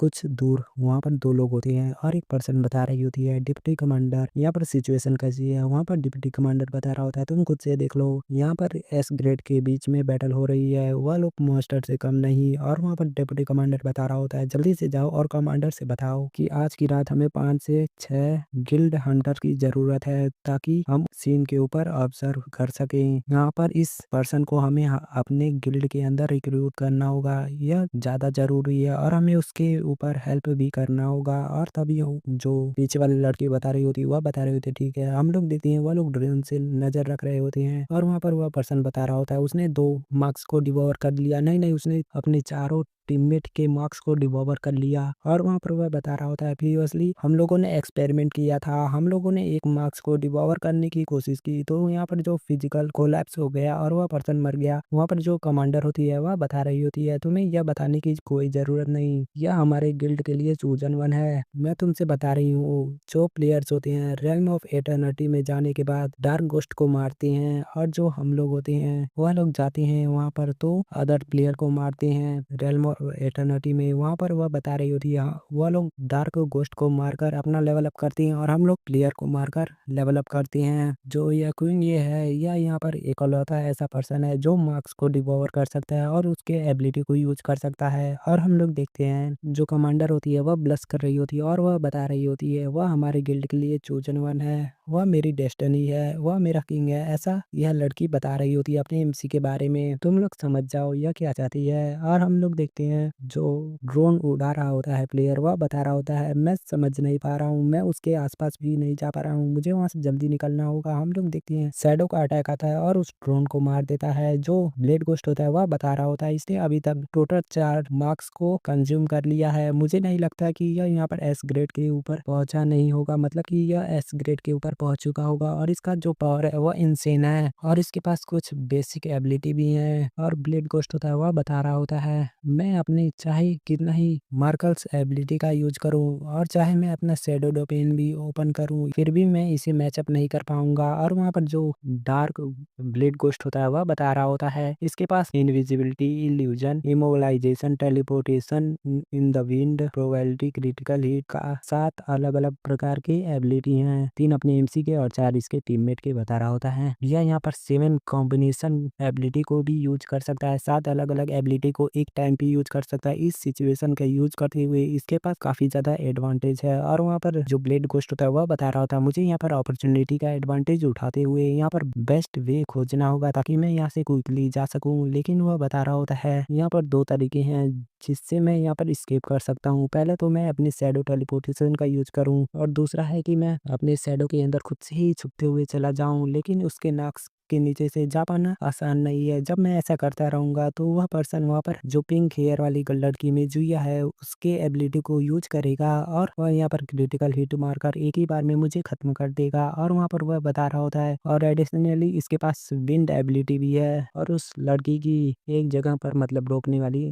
कुछ दूर वहाँ पर दो लोग होते हैं और एक पर्सन बता रही होती है डिप्टी कमांडर यहाँ पर सिचुएशन कैसी है। वहाँ पर डिप्टी कमांडर बता रहा होता है तुम खुद से देख लो, यहाँ पर एस ग्रेड के बीच में बैटल हो रही है, वह लोग मास्टर से कम नहीं। और वहाँ पर डिप्टी कमांडर बता रहा होता है जल्दी से जाओ और कमांडर से बताओ कि आज की रात हमें 5 से 6 गिल्ड हंटर की जरूरत है ताकि हम सीन के ऊपर ऑब्जर्व कर सकें। यहाँ पर इस पर्सन को हमें अपने गिल्ड के अंदर रिक्रूट करना होगा, यह ज्यादा जरूरी है और हमें उसके ऊपर हेल्प भी करना होगा। और तभी जो पीछे वाली लड़की बता रही होती है वह बता रही होती है ठीक है। हम लोग देखते हैं वह लोग ड्रोन से नजर रख रहे होते हैं और वहाँ पर वह पर्सन बता रहा होता है उसने 2 मार्क्स को डिवोर कर लिया, नहीं नहीं उसने अपने चारों टीममेट के मार्क्स को डिवोर कर लिया। और वहाँ पर वह बता रहा होता है प्रीवियसली हम लोगों ने एक्सपेरिमेंट किया था, हम लोगों ने एक मार्क्स को डिवोर करने की कोशिश की तो यहाँ पर जो फिजिकल कोलैप्स हो गया और वह पर्सन मर गया। वहाँ पर जो कमांडर होती है वह बता रही होती है तुम्हें यह बताने की कोई जरूरत नहीं, यह हमारे गिल्ड के लिए चूजन वन है। मैं तुमसे बता रही हूँ जो प्लेयर्स होते हैं रेल्म ऑफ एटर्निटी में जाने के बाद डार्क गोस्ट को मारते हैं और जो हम लोग होते हैं वह लोग जाते हैं वहाँ पर तो अदर प्लेयर को मारते हैं रेल्म ऑफ एटर्निटी में। वहाँ पर वह बता रही होती है वह लोग डार्क गोस्ट को मारकर अपना लेवल अप करते हैं और हम लोग प्लेयर को मारकर लेवल अप करते हैं। जो यह क्वीन ये है यह यहाँ पर एकलौता ऐसा पर्सन है जो मार्क्स को डिवोर कर सकता है और उसके एबिलिटी को यूज कर सकता है। और हम लोग देखते हैं जो कमांडर होती है वह ब्लश कर रही होती है और वह बता रही होती है वह हमारे गिल्ड के लिए चूजन वन है, वह मेरी डेस्टिनी है, वह मेरा किंग है, ऐसा यह लड़की बता रही होती है अपने एमसी के बारे में। तुम लोग समझ जाओ यह क्या चाहती है। और हम लोग देखते हैं जो ड्रोन उड़ा रहा होता है प्लेयर वह बता रहा होता है मैं समझ नहीं पा रहा हूँ, मैं उसके आसपास भी नहीं जा पा रहा हूँ, मुझे वहां से जल्दी निकलना होगा। हम लोग देखते हैं शैडो का अटैक आता है और उस ड्रोन को मार देता है। जो ब्लेड घोस्ट होता है वह बता रहा होता है इसने अभी तक टोटल 4 मार्क्स को कंज्यूम कर लिया है, मुझे नहीं लगता कि यह यहाँ पर एस ग्रेड के ऊपर पहुंचा नहीं होगा, मतलब कि यह एस ग्रेड के ऊपर पहुंच चुका होगा। और इसका जो पावर है वह इंसेन है और इसके पास कुछ बेसिक एबिलिटी भी है। और ब्लेड घोस्ट होता है वह बता रहा होता है मैं अपनी चाहे कितना ही मार्कल्स एबिलिटी का यूज करूं और चाहे मैं अपना शैडो डोमेन भी ओपन करूं फिर भी मैं इसे मैचअप नहीं कर पाऊंगा। और वहाँ पर जो डार्क ब्लेड घोस्ट होता है वह बता रहा होता है इसके पास invisibility, illusion, immobilization, teleportation in the wind, probability, critical hit का 7 अलग अलग प्रकार की एबिलिटी हैं, 3 अपने एमसी के और 4 इसके टीममेट के बता रहा होता है। यह यहाँ पर 7 कॉम्बिनेशन एबिलिटी को भी यूज कर सकता है, 7 अलग अलग एबिलिटी को एक टाइम पे यूज कर सकता है। इस सिचुएशन का यूज करते हुए इसके पास काफी ज्यादा एडवांटेज है। और वहाँ पर जो ब्लेड घोस्ट होता है वह बता रहा होता है मुझे यहाँ पर अपॉर्चुनिटी का एडवांटेज उठाते हुए यहाँ पर बेस्ट वे खोजना होगा ताकि मैं यहाँ से क्विकली जा सकूं। लेकिन वह बता रहा होता है यहाँ पर 2 तरीके हैं जिससे मैं यहाँ पर स्केप कर सकता हूँ, पहले तो मैं अपनी शैडो टेलीपोर्टेशन का यूज करूँ और दूसरा है कि मैं अपने शैडो के अंदर खुद से ही छुपते हुए चला जाऊं। लेकिन उसके नाक के नीचे से जा पाना आसान नहीं है, जब मैं ऐसा करता रहूंगा तो वह पर्सन वहाँ पर जो पिंक हेयर वाली लड़की में जुइया है उसके एबिलिटी को यूज करेगा और वह यहाँ पर क्रिटिकल हिट मारकर एक ही बार में मुझे खत्म कर देगा। और वहाँ पर वह बता रहा होता है और एडिशनली इसके पास विंड एबिलिटी भी है और उस लड़की की एक जगह पर मतलब रोकने वाली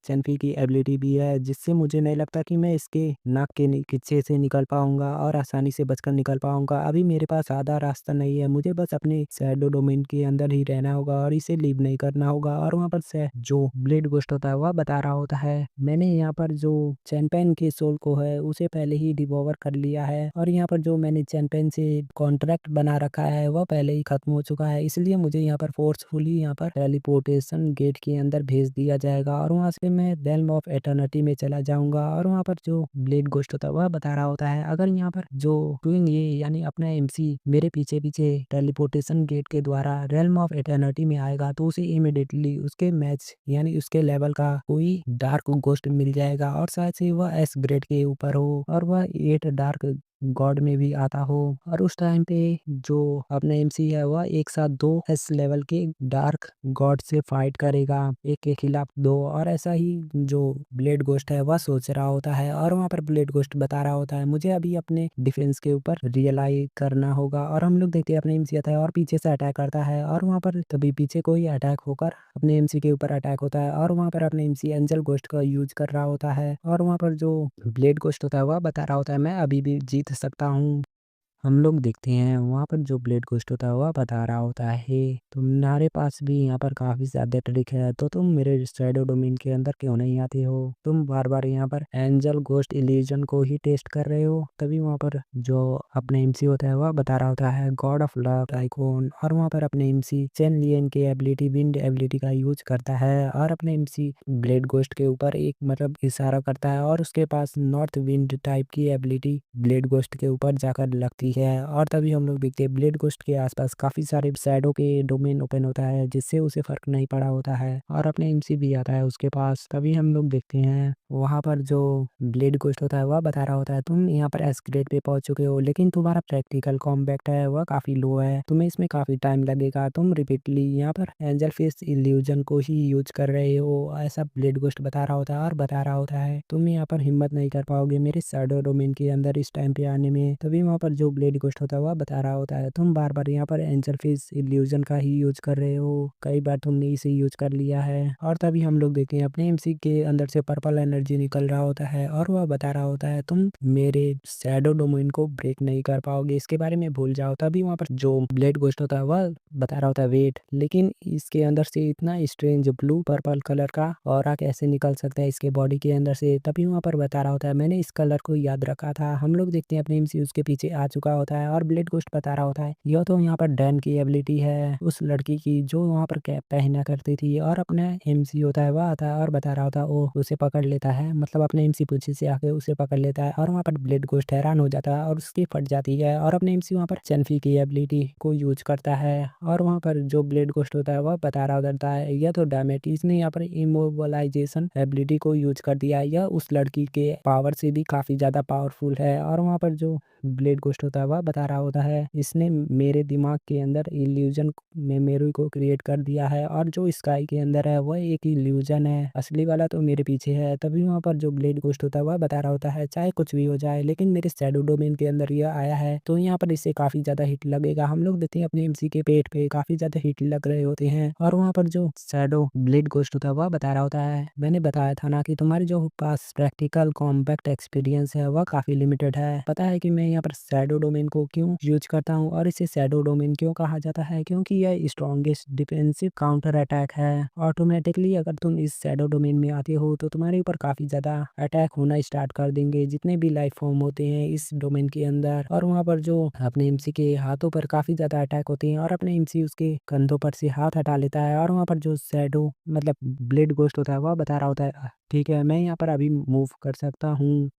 चैनफी की एबिलिटी भी है, जिससे मुझे नहीं लगता कि मैं इसके नाक के पीछे से निकल पाऊंगा और आसानी से बचकर निकल पाऊंगा। अभी मेरे पास आधा रास्ता नहीं है, मुझे बस अपने शैडो डोमेन के अंदर ही रहना होगा और इसे लीव नहीं करना होगा। और वहाँ पर से जो ब्लेड घोस्ट होता है वह बता रहा होता है, मैंने यहाँ पर जो चैंपियन के सोल को है उसे पहले ही डिवोवर कर लिया है और यहाँ पर जो मैंने चैंपियन से कॉन्ट्रैक्ट बना रखा है वह पहले ही खत्म हो चुका है, इसलिए मुझे यहाँ पर फोर्सफुली यहाँ पर टेलीपोर्टेशन गेट के अंदर भेज दिया जाएगा और वहाँ से मैं रेल्म ऑफ एटर्निटी में चला जाऊंगा। और वहाँ पर जो ब्लेड घोस्ट होता है वह बता रहा होता है, अगर यहाँ पर जो डूइंग ये यानी अपना एमसी मेरे पीछे पीछे टेलीपोर्टेशन गेट के द्वारा रेल्म ऑफ एटर्निटी में आएगा तो उसे इमिडिएटली उसके मैच यानी उसके लेवल का कोई डार्क घोस्ट मिल जाएगा और शायद से वह एस ग्रेड के ऊपर हो और वह 8 डार्क गॉड में भी आता हो और उस टाइम पे जो अपना एमसी है वह एक साथ 2 एस लेवल के डार्क गॉड से फाइट करेगा, एक के खिलाफ 2। और ऐसा ही जो ब्लेड घोस्ट है वह सोच रहा होता है और वहाँ पर ब्लेड घोस्ट बता रहा होता है मुझे अभी अपने डिफेंस के ऊपर रियलाइज करना होगा। और हम लोग देखते हैं अपने एमसी आता है और पीछे से अटैक करता है और वहाँ पर तभी पीछे कोई अटैक होकर अपने एमसी के ऊपर अटैक होता है और वहाँ पर अपने एमसी एंजल घोस्ट का यूज कर रहा होता है और वहाँ पर जो ब्लेड घोस्ट होता है वह बता रहा होता है मैं अभी भी जीत सकता हूँ। हम लोग देखते हैं वहाँ पर जो ब्लेड घोस्ट होता है वह बता रहा होता है तुम्हारे पास भी यहाँ पर काफी ज्यादा ट्रिक है तो तुम मेरे शैडो डोमेन के अंदर क्यों नहीं आते हो, तुम बार बार यहाँ पर एंजल घोस्ट इल्यूजन को ही टेस्ट कर रहे हो। तभी वहाँ पर जो अपने एमसी होता है वह बता रहा होता है गॉड ऑफ लव आइकॉन और वहाँ पर अपने एमसी चेन लियन के एबिलिटी विंड एबिलिटी का यूज करता है और अपने एमसी ब्लेड घोस्ट के ऊपर एक मतलब इशारा करता है और उसके पास नॉर्थ विंड टाइप की एबिलिटी ब्लेड घोस्ट के ऊपर जाकर लगती है। और तभी हम लोग देखते हैं ब्लेड घोस्ट के आसपास काफी सारे शैडो के डोमेन ओपन होता है जिससे उसे फर्क नहीं पड़ा होता है और अपने एमसी भी आता है उसके पास। तभी हम लोग देखते हैं वहां पर जो ब्लेड घोस्ट होता है वह बता रहा होता है तुम यहाँ पर एस ग्रेड पे पहुंच चुके हो लेकिन तुम्हारा प्रैक्टिकल कॉम्बैक्ट है वह काफी लो है, तुम्हें इसमें काफी टाइम लगेगा, तुम रिपीटली यहाँ पर एंजल फेस इल्यूजन को ही यूज कर रहे हो, ऐसा ब्लेड घोस्ट बता रहा होता है और बता रहा होता है तुम यहाँ पर हिम्मत नहीं कर पाओगे मेरे शैडो डोमेन के अंदर इस टाइम पे आने में। तभी वहाँ पर जो ब्लेड घोस्ट होता है वह बता रहा होता है तुम बार बार यहाँ पर एंजल फेस इल्यूजन का ही यूज कर रहे हो, कई बार तुमने इसे यूज कर लिया है। और तभी हम लोग देखते हैं अपने एमसी के अंदर से पर्पल एनर्जी निकल रहा होता है और वह बता रहा होता है तुम मेरे शैडो डोमेन को ब्रेक नहीं कर पाओगे, इसके बारे में भूल जाओ। तभी वहाँ पर जो ब्लेड घोस्ट होता है वह बता रहा होता है वेट, लेकिन इसके अंदर से इतना स्ट्रेंज ब्लू पर्पल कलर का ऑरा कैसे निकल सकता है इसके बॉडी के अंदर से। तभी वहाँ पर बता रहा होता है मैंने इस कलर को याद रखा था। हम लोग देखते हैं अपने एमसी उसके पीछे आ चुका होता है और ब्लेड घोस्ट बता रहा होता है यह तो यहाँ पर डैन की एबिलिटी है उस लड़की की जो वहाँ पर कैप पहना करती थी। और अपना एमसी होता है वह आता है और बता रहा होता है ओह उसे पकड़ लेता है, मतलब अपने एमसी पीछे से आके उसे पकड़ लेता है और वहाँ पर ब्लेड घोस्ट हैरान हो जाता है और उसकी फट जाती है और अपने एमसी वहाँ पर चेनफी की एबिलिटी को यूज करता है और वहाँ पर जो ब्लेड घोस्ट होता है वह बता रहा होता है यह तो डैमेट इसने यहाँ पर इमोबलाइजेशन एबिलिटी को यूज कर दिया है, यह उस लड़की के पावर से भी काफी ज्यादा पावरफुल है। और वहाँ पर जो ब्लेड घोस्ट होता है वह बता रहा होता है इसने मेरे दिमाग के अंदर इल्यूजन मेमोरी को क्रिएट कर दिया है और जो स्काई के अंदर है वह एक इल्यूजन है, असली वाला तो मेरे पीछे है। तभी वहाँ पर जो ब्लेड घोस्ट होता है वह बता रहा होता है चाहे कुछ भी हो जाए लेकिन मेरे शैडो डोमेन के अंदर यह आया है तो यहाँ पर इससे काफी ज्यादा हिट लगेगा। हम लोग देखते हैं अपने एमसी के पेट पे काफी ज्यादा हिट लग रहे होते हैं और वहाँ पर जो शैडो ब्लेड घोस्ट होता है वह बता रहा होता है मैंने बताया था ना कि तुम्हारे जो पास प्रैक्टिकल कॉम्पैक्ट एक्सपीरियंस है वह काफी लिमिटेड है। पता है कि मैं यहाँ पर शैडो डोमेन को क्यों यूज करता हूँ और इसे शैडो डोमेन क्यों कहा जाता है, क्योंकि यह स्ट्रॉन्गेस्ट डिफेंसिव काउंटर अटैक है। ऑटोमेटिकली अगर तुम इस शैडो डोमेन में आते हो तो तुम्हारे ऊपर काफी ज्यादा अटैक होना स्टार्ट कर देंगे जितने भी लाइफ फॉर्म होते हैं इस डोमेन के अंदर। और वहाँ पर जो अपने एमसी के हाथों पर काफी ज्यादा अटैक होते हैं और अपने एमसी उसके कंधों पर से हाथ हटा लेता है और वहाँ पर जो शैडो मतलब ब्लेड घोस्ट होता है वह बता रहा होता है ठीक है मैं यहाँ पर अभी मूव कर सकता हूँ।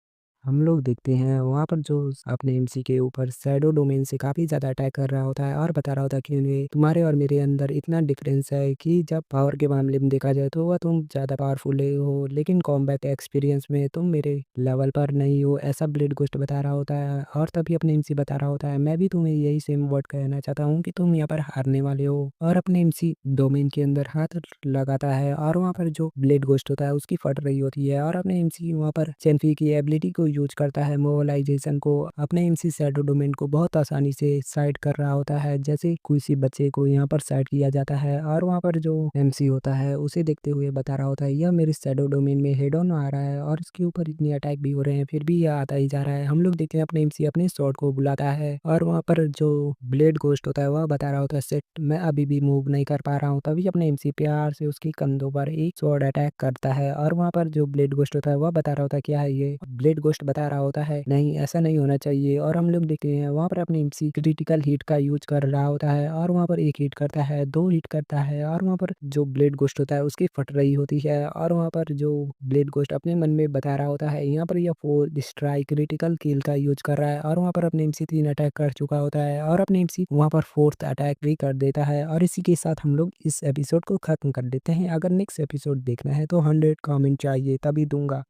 हम लोग देखते हैं वहाँ पर जो अपने एमसी के ऊपर शैडो डोमेन से काफी ज्यादा अटैक कर रहा होता है और बता रहा होता है कि तुम्हारे और मेरे अंदर इतना डिफरेंस है कि जब पावर के मामले में देखा जाए तो वह तुम ज्यादा पावरफुल हो लेकिन कॉम्बैट एक्सपीरियंस में तुम मेरे लेवल पर नहीं हो, ऐसा ब्लेड घोस्ट बता रहा होता है। और तभी अपने एमसी बता रहा होता है मैं भी तुम्हें यही सेम वर्ड कहना चाहता हूँ कि तुम यहाँ पर हारने वाले हो। और अपने एमसी डोमेन के अंदर हाथ लगाता है और वहाँ पर जो ब्लेड घोस्ट होता है उसकी फट रही होती है और अपने एमसी वहाँ पर चेनफी की एबिलिटी को यूज करता है मोबाइलाइजेशन को, अपने एमसी शैडो डोमेन को बहुत आसानी से साइड कर रहा होता है। जैसे किसी बच्चे को यहाँ पर साइड किया जाता है और वहाँ पर जो एमसी होता है उसे देखते हुए बता रहा होता है यह मेरे शैडो डोमेन में हेड ऑन आ रहा है और इसके ऊपर इतनी अटैक भी हो रहे हैं, फिर भी यह आता ही जा रहा है। हम लोग देखते हैं अपने एमसी अपने स्वॉर्ड को बुलाता है और वहाँ पर जो ब्लेड घोस्ट होता है वह बता रहा होता है सेट मैं अभी भी मूव नहीं कर पा रहा हूँ। तभी अपने एमसी प्यार से उसके कंधों पर एक स्वॉर्ड अटैक करता है और वहाँ पर जो ब्लेड घोस्ट होता है वह बता रहा होता है क्या है ये। ब्लेड घोस्ट बता रहा होता है नहीं ऐसा नहीं होना चाहिए और हम लोग देखते हैं वहाँ पर अपने एमसी क्रिटिकल हिट का यूज कर रहा होता है और वहाँ पर एक हिट करता है, दो हिट करता है और वहाँ पर जो ब्लेड घोस्ट होता है उसकी फट रही होती है और वहाँ पर जो ब्लेड घोस्ट अपने मन में बता रहा होता है यहाँ पर यह 4 स्ट्राइक क्रिटिकल किल का यूज कर रहा है और वहाँ पर अपने एमसी 3 अटैक कर चुका होता है और अपने एमसी वहाँ पर 4th अटैक भी कर देता है। और इसी के साथ हम लोग इस एपिसोड को खत्म कर देते हैं। अगर नेक्स्ट एपिसोड देखना है तो 100 कमेंट चाहिए तभी दूंगा।